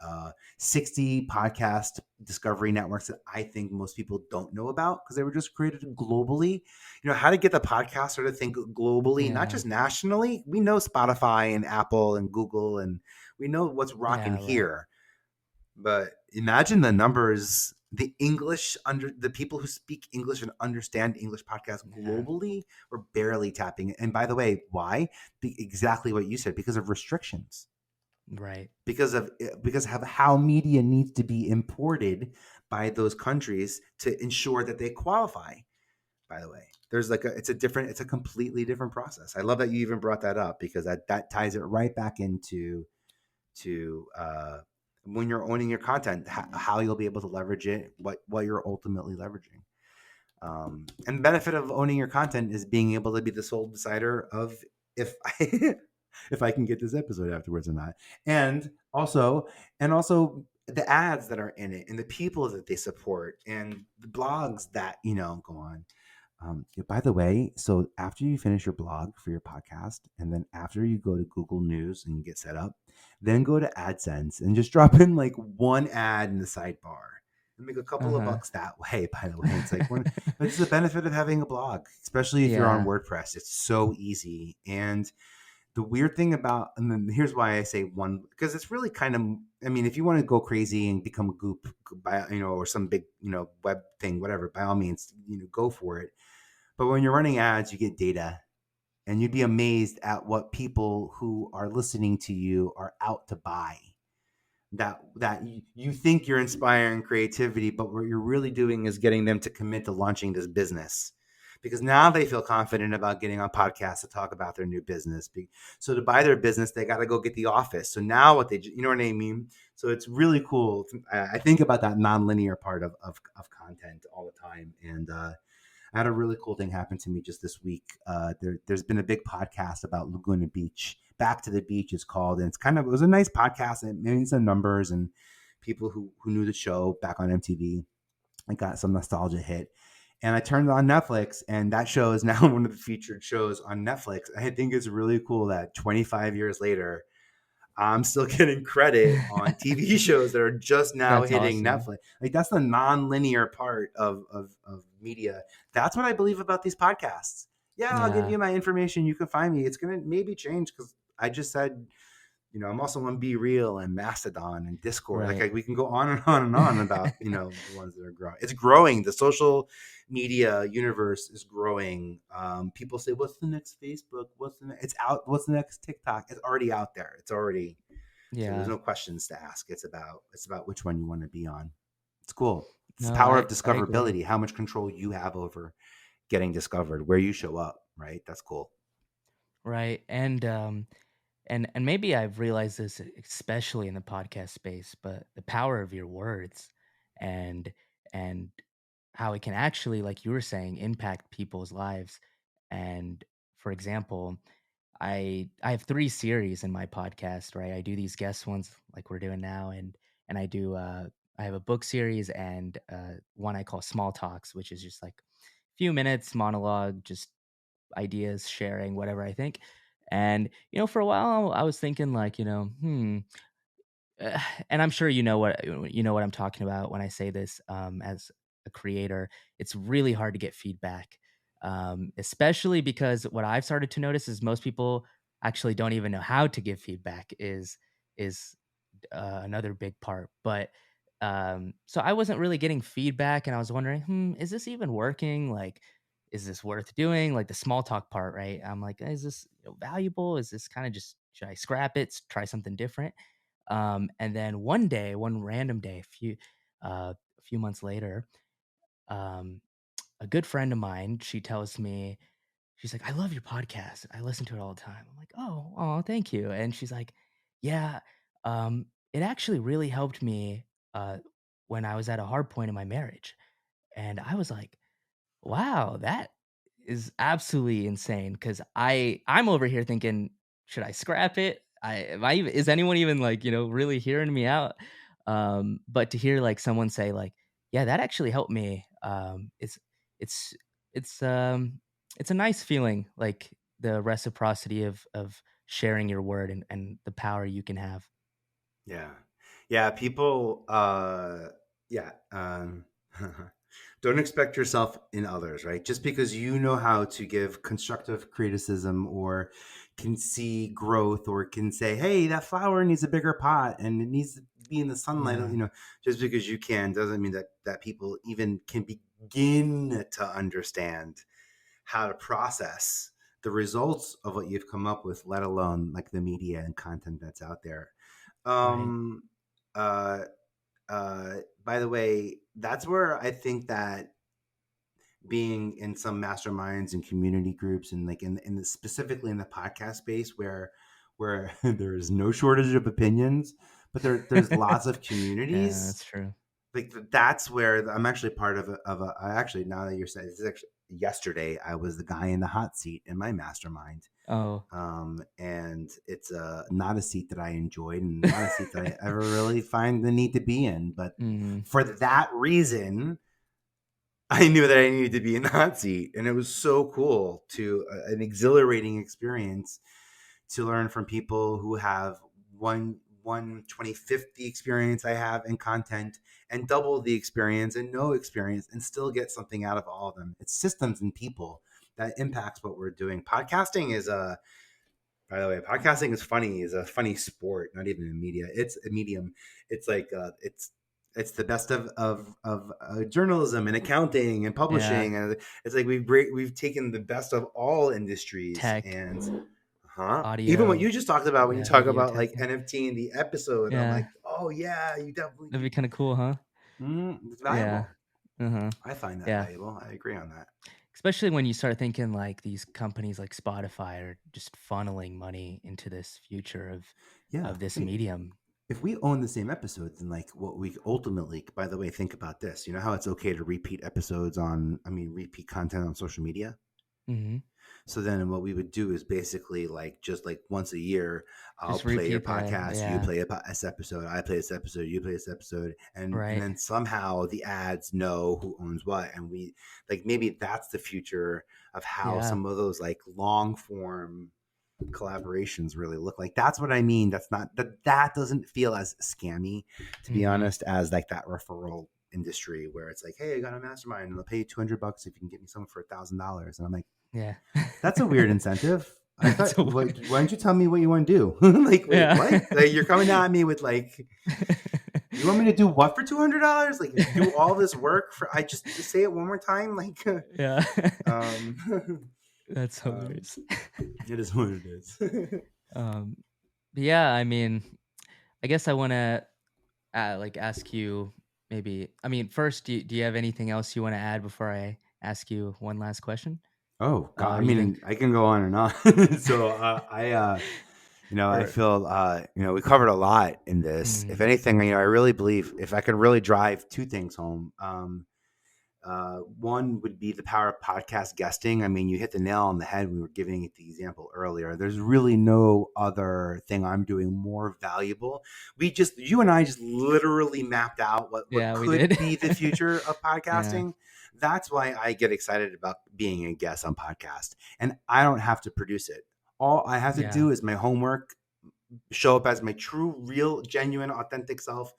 60 podcast discovery networks that I think most people don't know about because they were just created globally. How to get the podcaster to think globally, not Yeah. just nationally. We know Spotify and Apple and Google, and we know what's rocking Yeah, right. here. But imagine the numbers, the English under the people who speak English and understand English podcasts Yeah. globally. We're barely tapping it. And by the way, why? Exactly what you said, because of restrictions, Right. because of how media needs to be imported by those countries to ensure that they qualify. By the way, there's it's a completely different process. I love that you even brought that up because that ties it right back into to when you're owning your content, how you'll be able to leverage it, what you're ultimately leveraging. And the benefit of owning your content is being able to be the sole decider of if I if I can get this episode afterwards or not, and also the ads that are in it and the people that they support and the blogs that go on. By the way, so after you finish your blog for your podcast, and then after you go to Google News and you get set up, then go to AdSense and just drop in like one ad in the sidebar and make a couple of Uh-huh. bucks that way. By the way, it's like it's the benefit of having a blog, especially if you're on Yeah. WordPress. It's so easy. And the weird thing about, and then here's why I say one, because it's really kind of, I mean, if you want to go crazy and become a goop, or some big, web thing, whatever, by all means, go for it. But when you're running ads, you get data, and you'd be amazed at what people who are listening to you are out to buy. That you think you're inspiring creativity, but what you're really doing is getting them to commit to launching this business. Because now they feel confident about getting on podcasts to talk about their new business. So to buy their business, they got to go get the office. So now you know what I mean? So it's really cool. I think about that nonlinear part of content all the time. And I had a really cool thing happen to me just this week. There's been a big podcast about Laguna Beach Back to the Beach is called, and it was a nice podcast, and it made some numbers and people who knew the show back on MTV. I got some nostalgia hit. And I turned on Netflix, and that show is now one of the featured shows on Netflix. I think it's really cool that 25 years later, I'm still getting credit on TV shows that are just now That's hitting awesome. Netflix. Like, that's the non-linear part of media. That's what I believe about these podcasts. Yeah, I'll give Yeah. you my information. You can find me. It's going to maybe change because I just said, I'm also on Be Real and Mastodon and Discord. Right. We can go on and on and on about, the ones that are growing. It's growing. The social media universe is growing. People say, what's the next Facebook? What's the next? It's out. What's the next TikTok? It's already out there. It's already, so there's Yeah. no questions to ask. It's about which one you want to be on. It's cool. It's the No, power of I agree. discoverability, how much control you have over getting discovered, where you show up, right? That's cool. Right. And maybe I've realized this especially in the podcast space, but the power of your words and and how it can actually, like you were saying, impact people's lives. And for example, I have 3 series in my podcast, right? I do these guest ones like we're doing now, and I have a book series and one I call Small Talks, which is just like few minutes monologue, just ideas, sharing whatever I think. And for a while I was thinking like, uh, and I'm sure you know what I'm talking about when I say this. As a creator, it's really hard to get feedback, especially because what I've started to notice is most people actually don't even know how to give feedback. Is another big part. But so I wasn't really getting feedback, and I was wondering, is this even working? Like, is this worth doing? Like the small talk part, right? I'm like, is this valuable? Is this kind of just should I scrap it? Try something different? And then one day, one random day, a few months later, um, a good friend of mine, she tells me, she's like, "I love your podcast. I listen to it all the time." I'm like, "Oh, thank you." And she's like, "Yeah, it actually really helped me uh, when I was at a hard point in my marriage." And I was like, wow, that is absolutely insane. Because I'm over here thinking, "Should I scrap it? Is anyone even, like, really hearing me out?" But to hear, like, someone say, like, "Yeah, that actually helped me," it's it's, um it's a nice feeling, like, the reciprocity of sharing your word and the power you can have. Yeah. Yeah, people yeah, don't expect yourself in others, right? Just because you know how to give constructive criticism or can see growth or can say, "Hey, that flower needs a bigger pot and it needs to be in the sunlight," Yeah, just because you can doesn't mean that people even can begin to understand how to process the results of what you've come up with, let alone like the media and content that's out there. right. Um, uh, by the way, that's where I think that being in some masterminds and community groups and like specifically in the podcast space where there is no shortage of opinions, but there's lots of Yeah, communities. that's true. Like that's where I'm actually part of a I actually, now that you're saying this, is actually yesterday I was the guy in the hot seat in my mastermind. Oh. And it's not a seat that I enjoyed and not a seat that I ever really find the need to be in. But Mhm. for that reason, I knew that I needed to be in the hot seat, and it was so cool to an exhilarating experience to learn from people who have one 25th the experience I have in content and double the experience and no experience and still get something out of all of them. It's systems and people that impacts what we're doing. Podcasting is a By the way, podcasting is a funny sport, not even a media. It's a medium. It's like it's the best of journalism and accounting and Yeah, publishing, and it's like we've taken the best of all industries. tech, And even what audio, you just talked about when you yeah, talk video about like testing. NFT in the episode, I'm Yeah, like, oh yeah, you definitely that'd be kinda cool, huh? it's Yeah. valuable. Uh-huh. I find that Yeah. valuable. I agree on that. Especially when you start thinking, like, these companies like Spotify are just funneling money into this future Yeah. of this Wait, medium. if we own the same episodes, then like what we ultimately, by the way, think about this. You know how it's okay to repeat episodes repeat content on social media? Mhm. So then what we would do is basically just like once a year, I'll Just play your repeat that. podcast, you Yeah. play this episode, I play this episode, you play this episode, and Right. then somehow the ads know who owns what, and we like maybe that's the future of how Yeah. some of those like long form collaborations really look like. That's what I mean. That's not that doesn't feel as scammy, to be Mhm. honest, as like that referral industry where it's like, hey, I got a mastermind and they'll pay you $200 if you can get me someone for $1,000. And I'm like, Yeah. that's a weird incentive. I thought, That's a what, weird. why don't you tell me what you want to do? Like, wait, Yeah. what? Like, you're coming at me with like, you want me to do what for $200? Like, do all this work for? I just say it one more time. Like, Yeah. um, That's hilarious. it is what it is. Um, but yeah, I mean, I guess I want to like ask you maybe. I mean, first, do you have anything else you want to add before I ask you one last question? Oh God, I Or you think? mean, I can go on and on. So I Or feel, we covered a lot in this. If mm, anything, I really believe if I could really drive two things home. One would be the power of podcast guesting. I mean, you hit the nail on the head. We were giving it the example earlier. There's really no other thing I'm doing more valuable. You and I just literally mapped out what yeah, we could did. be the future of Yeah. podcasting. That's why I get excited about being a guest on podcast. And I don't have to produce it. All I have to Yeah. do is my homework, show up as my true, real, genuine, authentic self,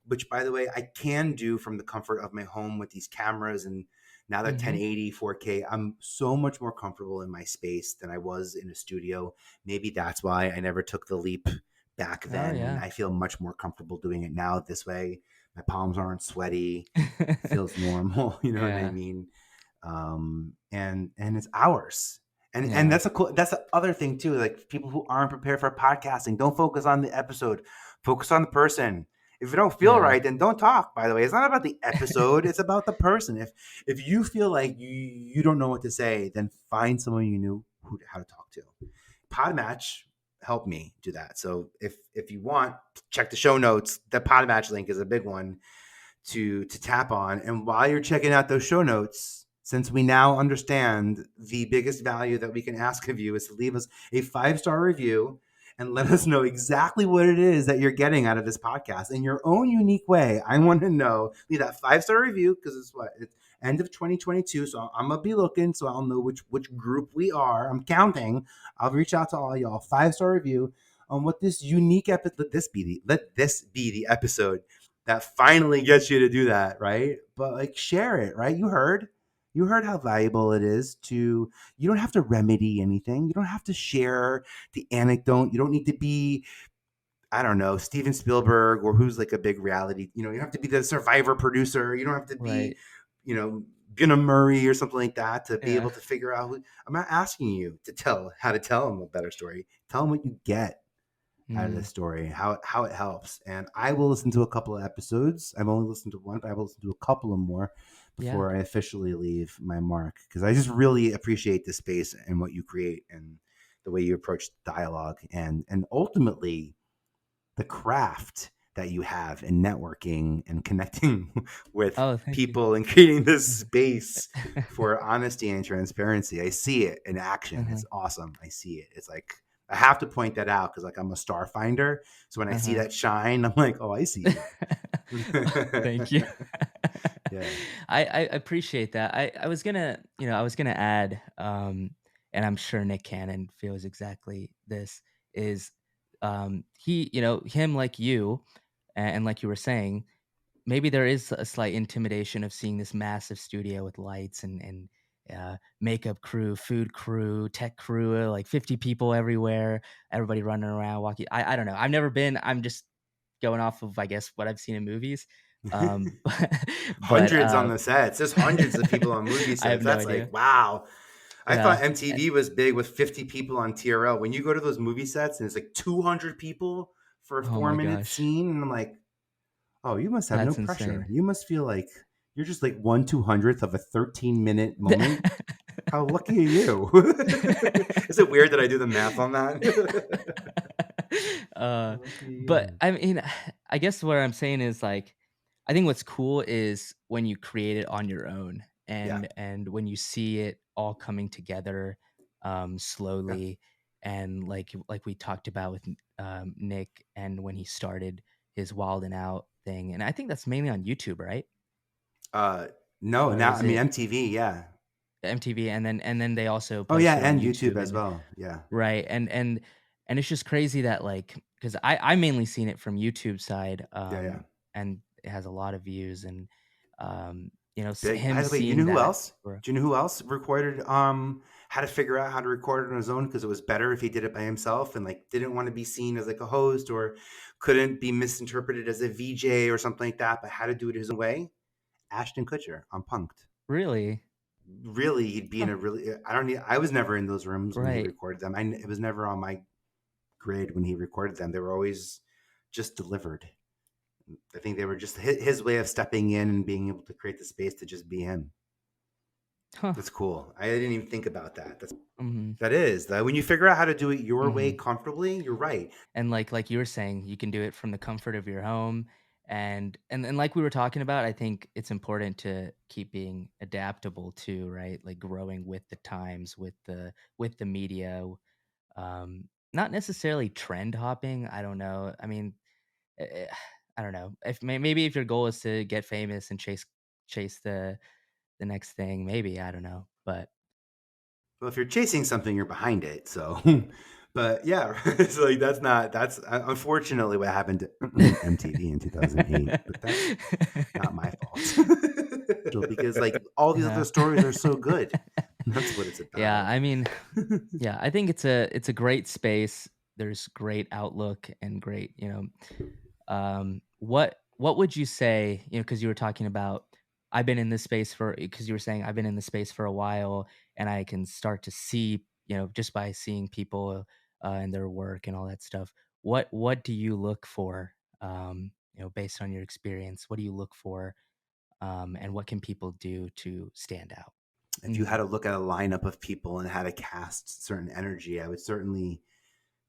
which, by the way, I can do from the comfort of my home with these cameras. And now that Hmm. 1080, 4K, I'm so much more comfortable in my space than I was in a studio. Maybe that's why I never took the leap back Oh then. And yeah. I feel much more comfortable doing it now this way. My palms aren't sweaty, feels normal. You know what I Yeah. mean? And it's ours. And Yeah. that's the other thing too. Like people who aren't prepared for podcasting, don't focus on the episode, focus on the person. If you don't feel Yeah. right, then don't talk. By the way, it's not about the episode; it's about the person. If you feel like you don't know what to say, then find someone you knew how to talk to. Podmatch helped me do that. So if you want, check the show notes. The Podmatch link is a big one to tap on. And while you're checking out those show notes, since we now understand the biggest value that we can ask of you is to leave us a 5-star review and let us know exactly what it is that you're getting out of this podcast in your own unique way. I want to know. Leave that 5-star review because it's end of 2022. So I'm gonna be looking, so I'll know which group we are. I'm counting. I'll reach out to all y'all. 5-star review on what this unique episode. Let this be the episode that finally gets you to do that, right? But like share it, right? You heard how valuable it is to, you don't have to remedy anything. You don't have to share the anecdote. You don't need to be, I don't know, Steven Spielberg or who's like a big reality, you don't have to be the Survivor producer. You don't have to be, Right. you know, Gunnar Murray or something like that to be Yeah. able to figure out who. I'm not asking you to tell how to tell them a better story. Tell them what you get out of Mm. this story, how it helps. And I will listen to a couple of episodes. I've only listened to one, but I will listen to a couple of more Yeah. before I officially leave my mark, because I just really appreciate the space and what you create and the way you approach dialogue and ultimately the craft that you have in networking and connecting with Oh, thank you. people and creating this space for honesty and transparency. I see it in action. Uh-huh. It's awesome. I see it. It's like I have to point that out because like I'm a star finder. So when I see Uh-huh. that shine, I'm like, oh, I see you. Thank you. Yeah. I appreciate that. I was gonna add, and I'm sure Nick Cannon feels exactly this, is him like you, and like you were saying, maybe there is a slight intimidation of seeing this massive studio with lights and makeup crew, food crew, tech crew, like 50 people everywhere, everybody running around, walking. I don't know. I've never been. I'm just going off of I guess what I've seen in movies. But, Hundreds on the sets. There's hundreds of people on movie I have sets. no That's like, idea. wow. I Yeah. thought MTV was big with 50 people on TRL. When you go to those movie sets and it's like 200 people for a Oh 4 my minute gosh, scene, and I'm like, oh, you must have no that's pressure. insane. You must feel like you're just like 1/200th of a 13-minute moment. How lucky are you? Is it weird that I do the math on that? uh, How lucky are but you? I mean, I guess what I'm saying is like, I think what's cool is when you create it on your own Yeah. and when you see it all coming together slowly, and like we talked about with Nick, and when he started his Wild and Out thing, and I think that's mainly on YouTube, right? No, Or now is I mean it MTV, yeah. MTV? And then they also Oh yeah, posted on and YouTube YouTube, as and well. Yeah, right, and it's just crazy that, like, because I mainly seen it from YouTube side, yeah, yeah. and it has a lot of views, and Big. him By the way, you know seeing who that. else? Do you know who else recorded? Had to figure out how to record it on his own because it was better if he did it by himself and like didn't want to be seen as like a host or couldn't be misinterpreted as a VJ or something like that, but had to do it his own way. Ashton Kutcher on Punked. Really? Really, he'd be in Huh, a really. I don't. I was never in those rooms when he right. recorded them. It was never on my grid when he recorded them. They were always just delivered. I think they were just his way of stepping in and being able to create the space to just be him. Huh. That's cool. I didn't even think about that. Mhm. That is that when you figure out how to do it your way Mhm. comfortably, you're right. And like you were saying, you can do it from the comfort of your home, and like we were talking about, I think it's important to keep being adaptable too, right? Like growing with the times, with the media, not necessarily trend hopping. I don't know. I mean, I don't know. If maybe if your goal is to get famous and chase the next thing, maybe, I don't know. But Well, if you're chasing something, you're behind it. So, but yeah, it's like that's unfortunately what happened to MTV in 2008. But that's not my fault. Because like all these other yeah. stories are so good. That's what it's Yeah, about. I mean, yeah, I think it's a great space. There's great outlook and great, what would you say, because you were talking about I've been in this space for because you were saying I've been in this space for a while, and I can start to see, just by seeing people and their work and all that stuff. What do you look for, based on your experience? What do you look for, and what can people do to stand out? If you had Mhm. to look at a lineup of people and had to cast certain energy, I would certainly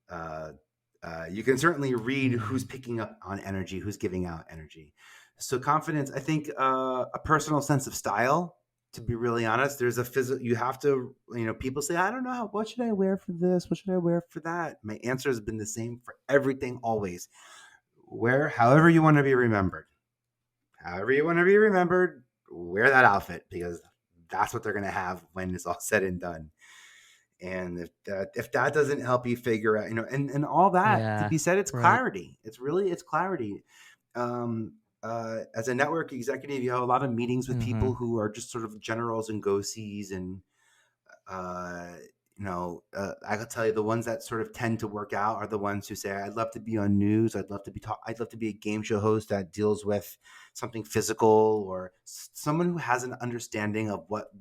uh, you can certainly read who's Mhm. picking up on energy, who's giving out energy. So confidence, I think, a personal sense of style. To be really honest, there's a physical. You have to, people say, I don't know, what should I wear for this? What should I wear for that? My answer has been the same for everything, always. Wear however you want to be remembered. However you want to be remembered, wear that outfit because that's what they're going to have when it's all said and done. And if that doesn't help you figure out, and all that to Yeah, be said, it's right. clarity. It's clarity. As a network executive, you have a lot of meetings with people Mhm. who are just sort of generals and go-sees, and uh, I could tell you the ones that sort of tend to work out are the ones who say, "I'd love to be on news. I'd love to be a game show host that deals with something physical, or someone who has an understanding of what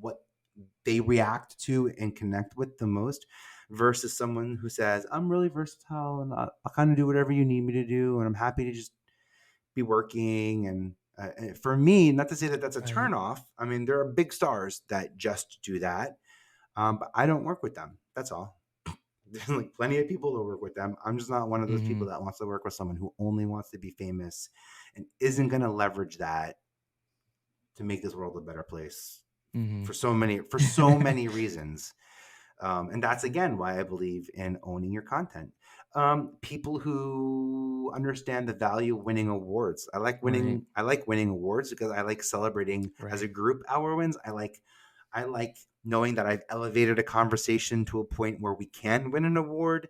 they react to and connect with the most." Versus someone who says, "I'm really versatile and I'll kind of do whatever you need me to do, and I'm happy to just be working." And for me, not to say that that's a Right. turnoff. I mean, there are big stars that just do that, but I don't work with them. That's all. There's like plenty of people that work with them. I'm just not one of those people Mhm. that wants to work with someone who only wants to be famous and isn't going to leverage that to make this world a better place Mhm. for so many reasons. And that's again why I believe in owning your content. People who understand the value of winning awards. I like Right. winning. I like winning awards because I like celebrating as a Right. group our wins. I like knowing that I've elevated a conversation to a point where we can win an award.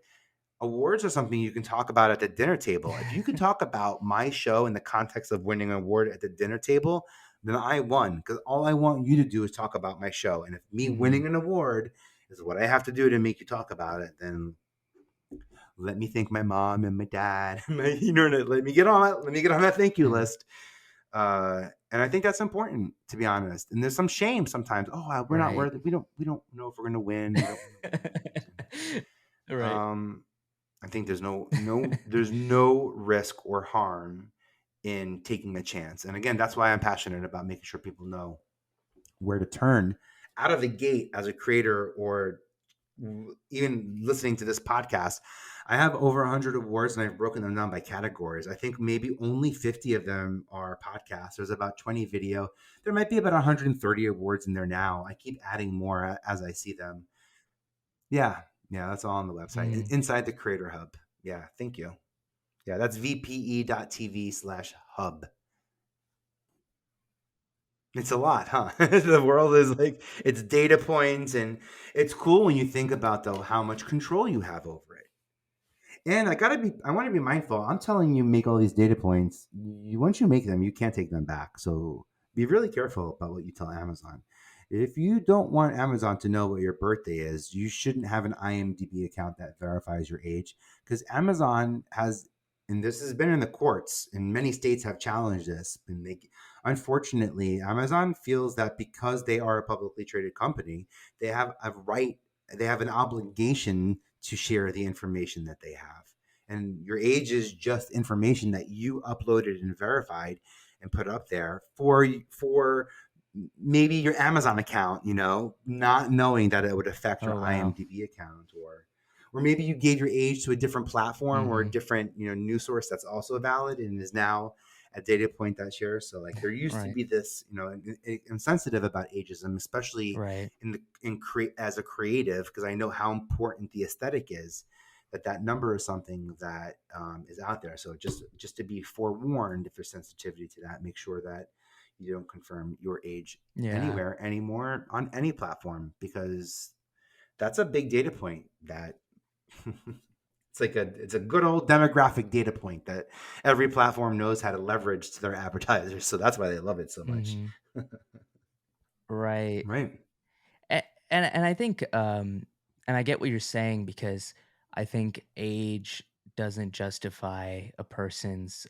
Awards are something you can talk about at the dinner table. If you can talk about my show in the context of winning an award at the dinner table, then I won, because all I want you to do is talk about my show. And if me Mhm. winning an award is what I have to do to make you talk about it, then let me thank my mom and my dad. Let me get on that thank you Mhm. list. And I think that's important, to be honest. And there's some shame sometimes. Oh, we're not Right. worthy. We don't know if we're gonna win. We don't know if we're gonna lose. Right. I think there's no risk or harm in taking a chance. And again, that's why I'm passionate about making sure people know where to turn out of the gate as a creator or even listening to this podcast, I have over 100 awards and I've broken them down by categories. I think maybe only 50 of them are podcasts. There's about 20 video. There might be about 130 awards in there now. I keep adding more as I see them. Yeah. Yeah. That's all on the website inside the Creator Hub. Yeah. Thank you. Yeah. That's vpe.tv/hub. It's a lot, huh? The world is like, it's data points, and it's cool when you think about though how much control you have over it. And I want to be mindful. I'm telling you, make all these data points. Once you make them, you can't take them back. So be really careful about what you tell Amazon. If you don't want Amazon to know what your birthday is, you shouldn't have an IMDb account that verifies your age, because Amazon has, and this has been in the courts, and many states have challenged this. And unfortunately, Amazon feels that because they are a publicly traded company, they have a right, they have an obligation to share the information that they have. And your age is just information that you uploaded and verified and put up there for maybe your Amazon account, not knowing that it would affect your Oh, wow. IMDb account, or maybe you gave your age to a different platform or a different, news source that's also valid and is now a data point that shares. So like there used to Right. be this, I'm sensitive about ageism, especially Right. as a creative, because I know how important the aesthetic is. That number is something that is out there. So just to be forewarned, if there's sensitivity to that, make sure that you don't confirm your age Yeah. anywhere anymore on any platform, because that's a big data point that it's a good old demographic data point that every platform knows how to leverage to their advertisers. So that's why they love it so much. Mhm. Right. Right. A and I think, and I get what you're saying because I think age doesn't justify a person's,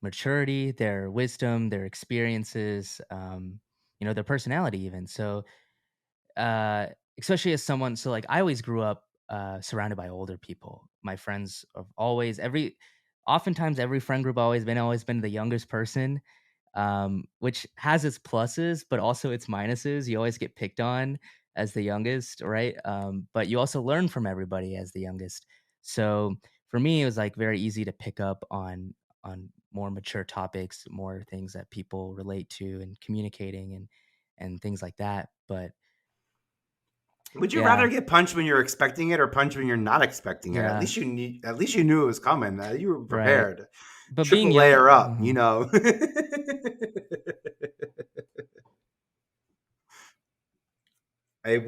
maturity, their wisdom, their experiences, their personality even. So, uh, especially as someone, so like I always grew up surrounded by older people. My friends have oftentimes every friend group always been the youngest person, which has its pluses, but also its minuses. You always get picked on as the youngest, right? But you also learn from everybody as the youngest. So for me, it was like very easy to pick up on more mature topics, more things that people relate to, and communicating and things like that. But Would you rather yeah, get punched when you're expecting it or punched when you're not expecting it? yeah, At least you knew it was coming. You were right. prepared. But being Triple young, layer up. It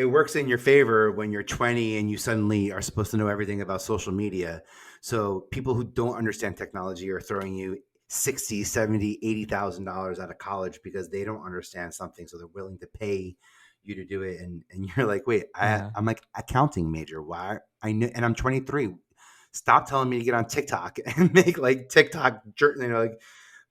works in your favor when you're 20 and you suddenly are supposed to know everything about social media. So people who don't understand technology are throwing you 60, 70, $80,000 out of college because they don't understand something, so they're willing to pay you to do it. And you're like, wait, yeah, I'm like accounting major. Why? I know, and I'm 23. Stop telling me to get on TikTok and make like TikTok, like,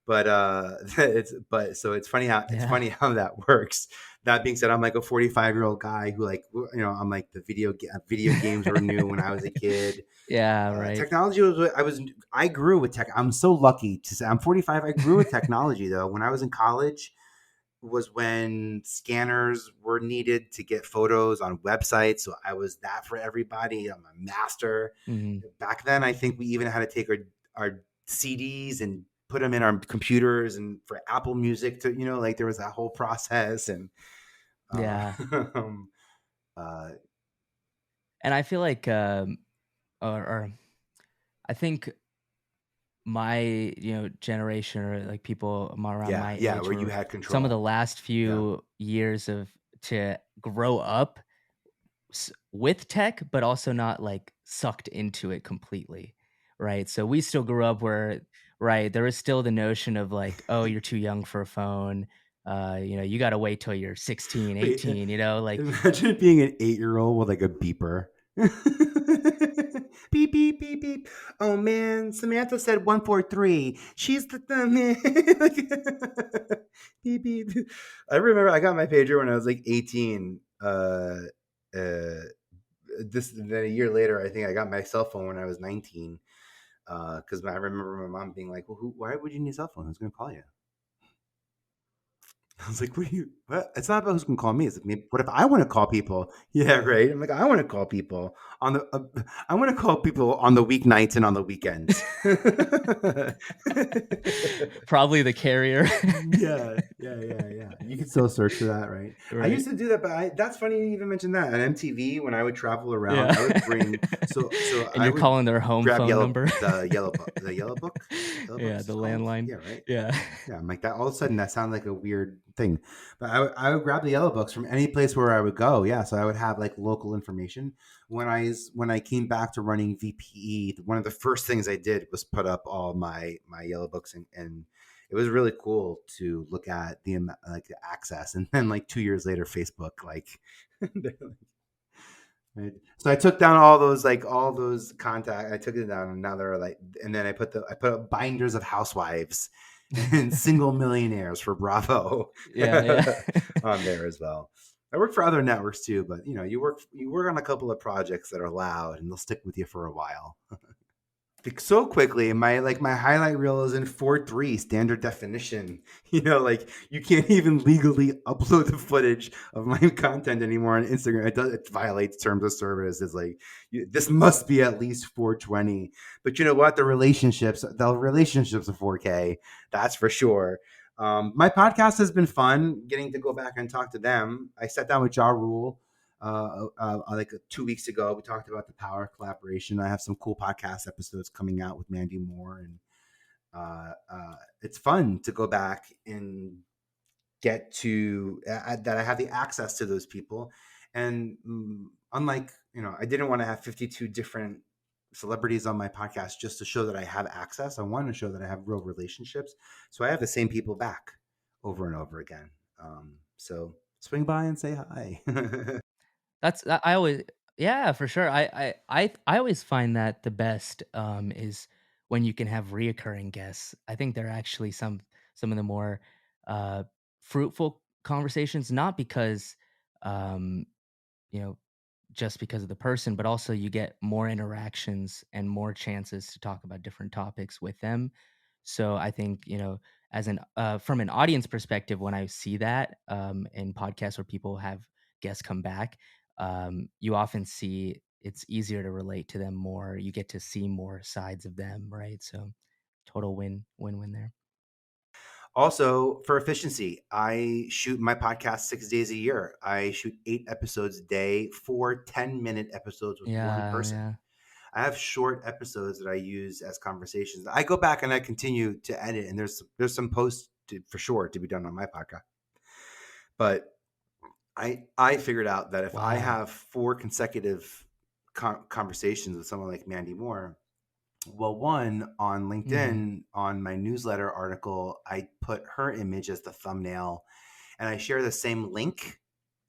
but it's funny how yeah, that works. That being said, I'm like a 45-year-old guy who, like, I'm like the video games were new when I was a kid. yeah, right. Technology I grew with tech. I'm so lucky to say I'm 45. I grew with technology though. When I was in college was when scanners were needed to get photos on websites. So I was that for everybody. I'm a master. Hmm. Back then, I think we even had to take our CDs and put them in our computers, and for Apple Music to, like there was that whole process. And uh, Yeah, uh, and I feel like, or I think my generation, or like people around yeah, my yeah, age, where you were had some of the control. last Yeah. few years of to grow up with tech, but also not like sucked into it completely, right? So we still grew up where, right, there is still the notion of like, oh, you're too young for a phone. You got to wait till you're 16, Wait, 18, like, imagine being an 8-year-old with like a beeper. Beep beep beep beep. Oh man, Samantha said 143. She's the man. Beep beep. I remember I got my pager when I was like 18. This then a year later, I think I got my cell phone when I was 19. Because I remember my mom being like, "Well, why would you need a cell phone? Who's going to call you?" I was like, what do you, what? It's not about who's going to call me. It's like, what if I want to call people? Yeah, right. I'm like, I want to call people on the, I want to call people on the weeknights and on the weekends. Probably the carrier. Yeah. You can still search for that, right? I Right. used to do that, but that's funny you even mentioned that. On MTV, when I would travel around, Yeah. I would bring, so And I you're would calling their home grab phone number. the yellow book Yeah, is the it called? landline. Yeah, right. Yeah. Yeah, I'm like that. All of a sudden, that sounded like a weird thing, but I would grab the yellow books from any place where I would go. Yeah, so I would have like local information. When I came back to running VPE, one of the first things I did was put up all my yellow books, and it was really cool to look at like the access. And then like 2 years later, Facebook like. Right. So I took down all those contact. I took it down, and now they're like, and then I put up binders of housewives and single millionaires for Bravo Yeah, yeah. on there as well. I work for other networks too, but you work on a couple of projects that are loud and they'll stick with you for a while. So quickly. My highlight reel is in 4:3 standard definition. Like you can't even legally upload the footage of my content anymore on Instagram. It violates terms of service. It's like this must be at least 420. But you know what? The relationships of 4K. That's for sure. My podcast has been fun getting to go back and talk to them. I sat down with Ja Rule like 2 weeks ago. We talked about the power of collaboration. I have some cool podcast episodes coming out with Mandy Moore, and it's fun to go back and get to that I have the access to those people. And unlike, I didn't want to have 52 different celebrities on my podcast just to show that I have access. I want to show that I have real relationships. So I have the same people back over and over again. So swing by and say hi. I always, yeah, for sure. I always find that the best is when you can have reoccurring guests. I think they're actually some of the more uh fruitful conversations, not because um you know, just because of the person, but also you get more interactions and more chances to talk about different topics with them. So I think, as an from an audience perspective, when I see that in podcasts where people have guests come back, you often see it's easier to relate to them more. You get to see more sides of them, right? So total win there. Also, for efficiency, I shoot my podcast 6 days a year. I shoot 8 episodes a day, 4 10-minute episodes with one Yeah, person. yeah. I have short episodes that I use as conversations. I go back and I continue to edit, and there's some posts for sure to be done on my podcast. But I figured out that if I Wow. have four consecutive conversations with someone like Mandy Moore, well, one on Hmm. LinkedIn on my newsletter article, I put her image as the thumbnail, and I share the same link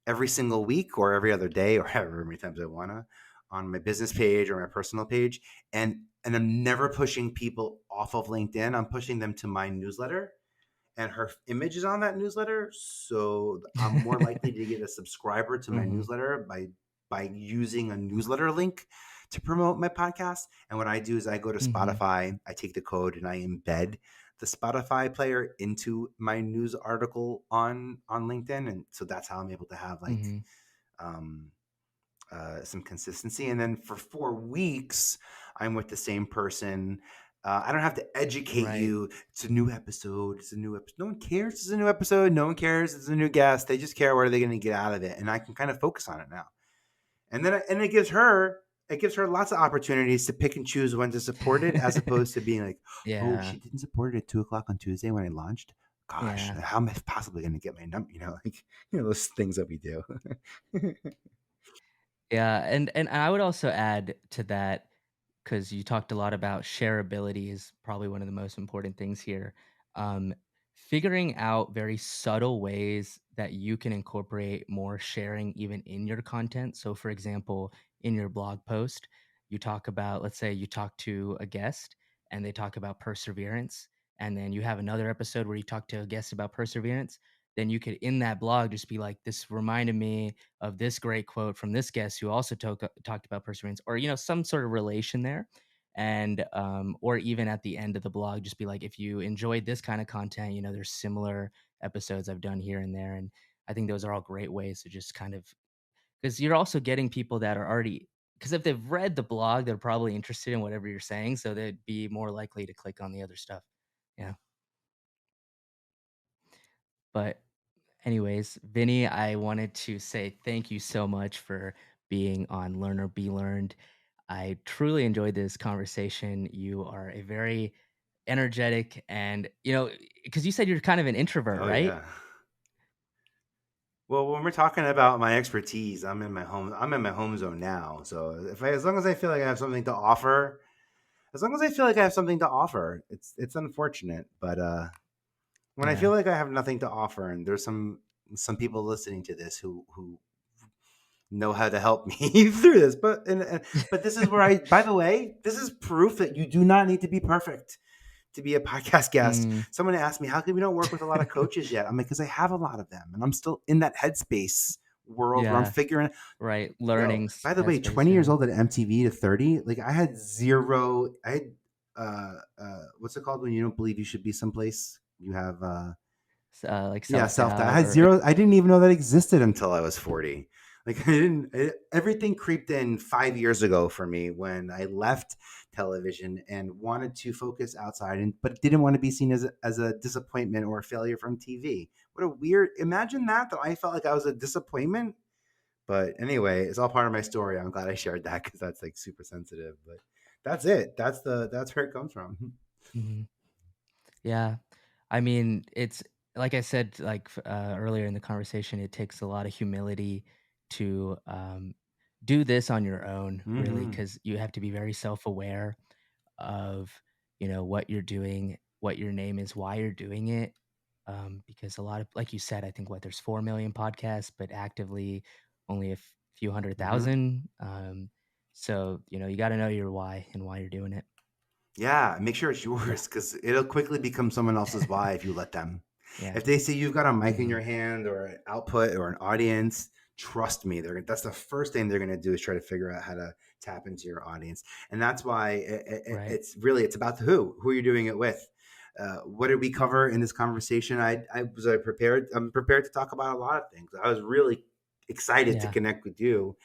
every single week or every other day or however many times I wanna on my business page or my personal page. And I'm never pushing people off of LinkedIn. I'm pushing them to my newsletter, and her image is on that newsletter. So I'm more likely to get a subscriber to my Hmm. newsletter by using a newsletter link to promote my podcast. And what I do is I go to Hmm. Spotify, I take the code and I embed the Spotify player into my news article on LinkedIn. And so that's how I'm able to have like Hmm. um, some consistency. And then for 4 weeks, I'm with the same person. I don't have to educate Right. you. It's a new episode. It's a new episode. No one cares. It's a new episode. No one cares. It's a new guest. They just care what are they going to get out of it, and I can kind of focus on it now. And then and it gives her lots of opportunities to pick and choose when to support it, as opposed to being like, oh, Yeah. she didn't support it at 2 o'clock on Tuesday when I launched. Gosh, Yeah. how am I possibly going to get my number? Like those things that we do. Yeah, and I would also add to that, because you talked a lot about shareability is probably one of the most important things here. Um, Figuring out very subtle ways that you can incorporate more sharing even in your content. So, for example, in your blog post, you talk about, let's say you talk to a guest and they talk about perseverance, and then you have another episode where you talk to a guest about perseverance. Then you could, in that blog, just be like, this reminded me of this great quote from this guest who also talked about perseverance, or some sort of relation there. And or even at the end of the blog, just be like, if you enjoyed this kind of content, there's similar episodes I've done here and there. And I think those are all great ways to just kind of, because you're also getting people that are already, because if they've read the blog, they're probably interested in whatever you're saying. So they'd be more likely to click on the other stuff. Yeah. But anyways, Vinny, I wanted to say thank you so much for being on Learn or Be Learned. I truly enjoyed this conversation. You are a very energetic and, because you said you're kind of an introvert, Oh right? yeah. Well, when we're talking about my expertise, I'm in my home. I'm in my home zone now. So as long as I feel like I have something to offer, as long as I feel like I have something to offer, it's unfortunate, but when I Yeah. feel like I have nothing to offer, and there's some people listening to this who know how to help me through this, but this is where I. By the way, this is proof that you do not need to be perfect to be a podcast guest. Mm, Someone asked me, how come we don't work with a lot of coaches yet? I'm like, because I have a lot of them and I'm still in that headspace world where I'm yeah. figuring, Right. yo, Learning by the way, headspace. 20 years Yeah. old at MTV to 30, like I had zero, I had, what's it called when you don't believe you should be someplace? You have, Like yeah, self self doubt. I doubt had or zero. I didn't even know that existed until I was 40. Like I didn't. Everything creeped in 5 years ago for me when I left television and wanted to focus outside, and but didn't want to be seen as a disappointment or a failure from TV. What a weird. Imagine that I felt like I was a disappointment. But anyway, it's all part of my story. I'm glad I shared that because that's like super sensitive. But that's it. That's where it comes from. Mhm. Yeah. I mean, it's like I said, like earlier in the conversation, it takes a lot of humility to do this on your own, really, Mm-hmm. because you have to be very self aware of, what you're doing, what your name is, why you're doing it. Because a lot of, like you said, I think there's 4 million podcasts, but actively only a few hundred Mm-hmm. thousand. So, you got to know your why and why you're doing it. Yeah, make sure it's Yeah. yours because it'll quickly become someone else's why if you let them. Yeah. If they say you've got a mic in Hmm. your hand or an output or an audience, trust me, that's the first thing they're going to do is try to figure out how to tap into your audience, and that's why Right. it's about the who are you doing it with. What did we cover in this conversation? I was I prepared. I'm prepared to talk about a lot of things. I was really excited to Yeah. connect with you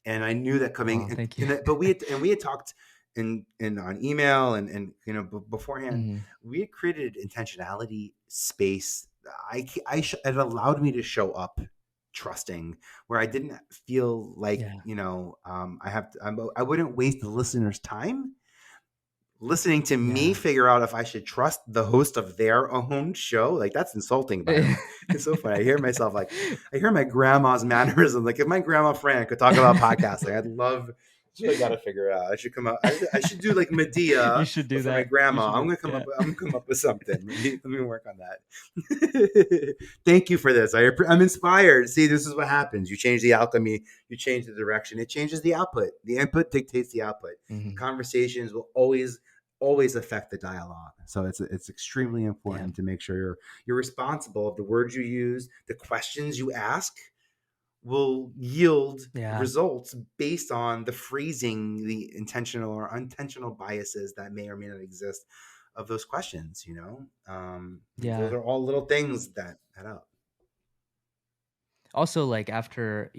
and I knew that Oh, coming. thank you. But we had talked in on email and beforehand. Hmm. We had created intentionality space. It allowed me to show up trusting where I didn't feel like Yeah. I wouldn't waste the listener's time listening to me Yeah. figure out if I should trust the host of their own show. Like that's insulting, by the way. It's so funny. I hear myself like I hear my grandma's mannerism. Like if my grandma Fran could talk about podcasting, I'd love. That's what I got to figure out. I should come up. I should do like You Medea, should but do for my that. You grandma, should I'm do gonna come yeah. up. I'm gonna come up with something. Let me work on that. Thank you for this. I'm inspired. See, this is what happens. You change the alchemy. You change the direction. It changes the output. The input dictates the output. Mhm. Conversations will always affect the dialogue. So it's extremely Yeah. important to make sure you're responsible of the words you use, the questions you ask will yield Yeah. results based on the phrasing, the intentional or unintentional biases that may or may not exist of those questions. Those Yeah. are all little things that add up. Also, like, after,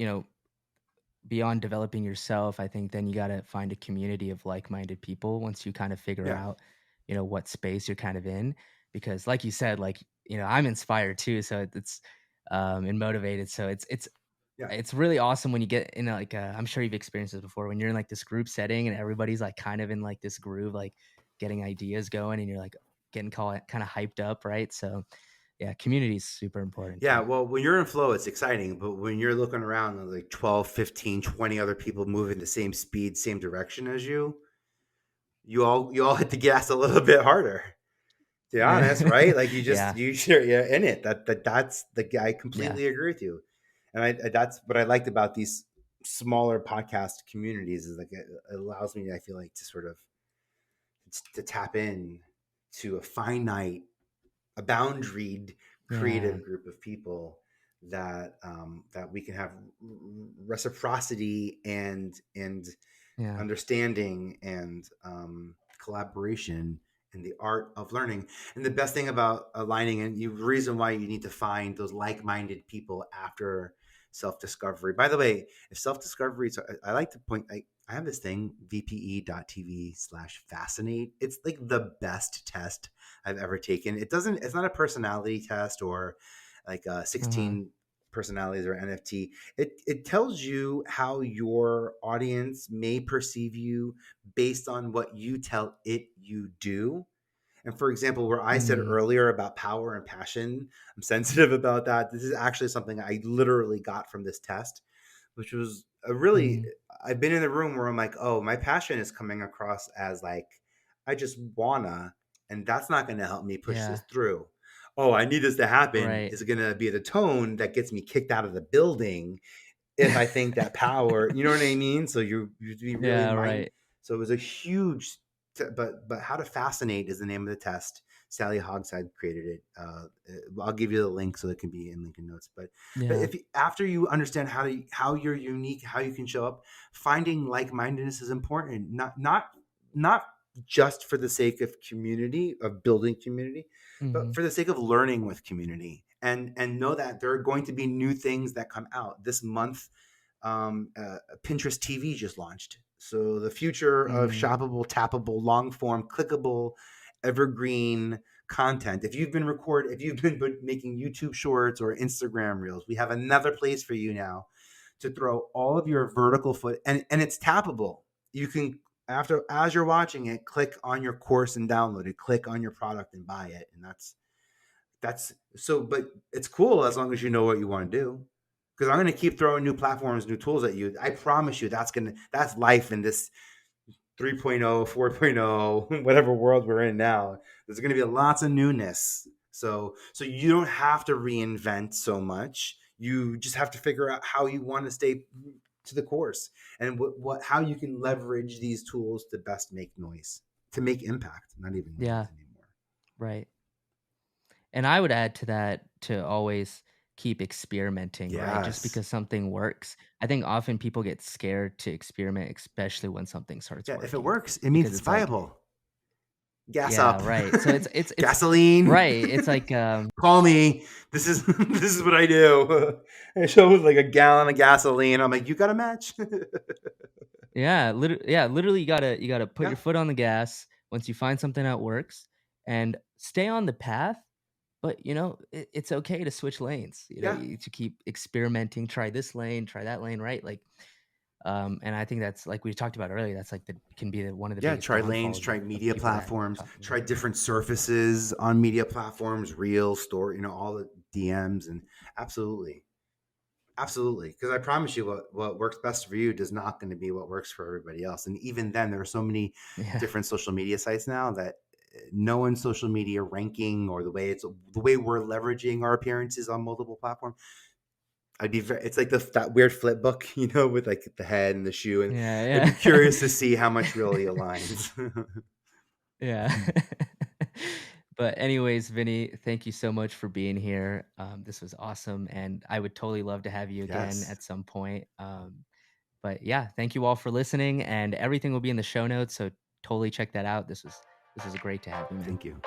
beyond developing yourself, I think then you gotta find a community of like-minded people once you kind of figure Yeah, out, what space you're kind of in. Because like you said, like, I'm inspired too, so it's, and motivated, so yeah, it's really awesome when you get in, like, I'm sure you've experienced this before, when you're in, like, this group setting and everybody's, like, kind of in, like, this groove, like, getting ideas going and you're, like, getting kinda hyped up, right? So, yeah, community is super important yeah. too. Well, when you're in flow, it's exciting. But when you're looking around, there's like 12, 15, 20 other people moving the same speed, same direction as you all hit the gas a little bit harder. To be honest, right? Like Yeah, you're in it. That's the guy. I yeah, completely agree with you, and that's what I liked about these smaller podcast communities is like it allows me. I feel like to sort of to tap in to a boundaried, yeah, creative group of people that we can have reciprocity and yeah, understanding and collaboration in the art of learning. And the best thing about aligning, and the reason why you need to find those like-minded people after self-discovery. By the way, if self-discovery, so I like to point, I have this thing, vpe.tv/fascinate. It's like the best test I've ever taken. It's not a personality test or like Uh-huh. 16 personalities or NFT. It tells you how your audience may perceive you based on what you tell it you do. And for example, where I said Mm, earlier about power and passion, I'm sensitive about that. This is actually something I literally got from this test, which was a really, mm, I've been in the room where I'm like, oh, my passion is coming across as like, I just wanna, and that's not going to help me push this yeah, through. Oh, I need this to happen right. is going to be the tone that gets me kicked out of the building if I think that power, you know what I mean? So you to be really Yeah, mind. right. So it was a huge, but how to fascinate is the name of the test. Sally Hogshead created it. I'll give you the link so it can be in Lincoln Notes. But Yeah. if after you understand how you're unique, how you can show up, finding like mindedness is important. Not just for the sake of community, of building community, but Mhm. for the sake of learning with community. And know that there are going to be new things that come out this month. Pinterest TV just launched. So the future of Mm, shoppable, tappable, long form, clickable, evergreen content. If you've been making YouTube shorts or Instagram reels, we have another place for you now to throw all of your vertical foot, and it's tappable. You can, after as you're watching it, click on your course and download it, click on your product and buy it. And that's so, but it's cool as long as you know what you want to do. Because I'm going to keep throwing new platforms, new tools at you. I promise you, that's life in this 3.0, 4.0, whatever world we're in now. There's going to be lots of newness. So you don't have to reinvent so much. You just have to figure out how you want to stay to the course and what how you can leverage these tools to best make noise, to make impact, not even noise yeah, anymore. right. And I would add to that to always keep experimenting, right? Just Yes. because something works. I think often people get scared to experiment, especially when something starts Yeah, if it working. works, it means Because it's it's like, viable. Gas yeah, up. right. So it's Gasoline. right. It's like Call me. This is this is what I do. I show with like a gallon of gasoline. I'm like, you got a match? yeah, literally you gotta put Yeah, your foot on the gas once you find something that works and stay on the path. But it's okay to switch lanes. yeah, To keep experimenting, try this lane, try that lane, right? Like, and I think that's like we talked about earlier. That's like one of the yeah. biggest Try lanes, downfalls try of media people that platforms, talk try about. different surfaces on media platforms, real store, all the DMs and absolutely. Absolutely. Because I promise you what works best for you is not going to be what works for everybody else. And even then, there are so many Yeah, different social media sites now that no one's social media ranking or the way we're leveraging our appearances on multiple platforms. It's like that weird flip book, with like the head and the shoe. And I'd yeah, be curious to see how much really aligns. yeah. But anyways, Vinny, thank you so much for being here. This was awesome, and I would totally love to have you again Yes. at some point. But yeah, thank you all for listening, and everything will be in the show notes. So totally check that out. This was great to have you, man. Thank you.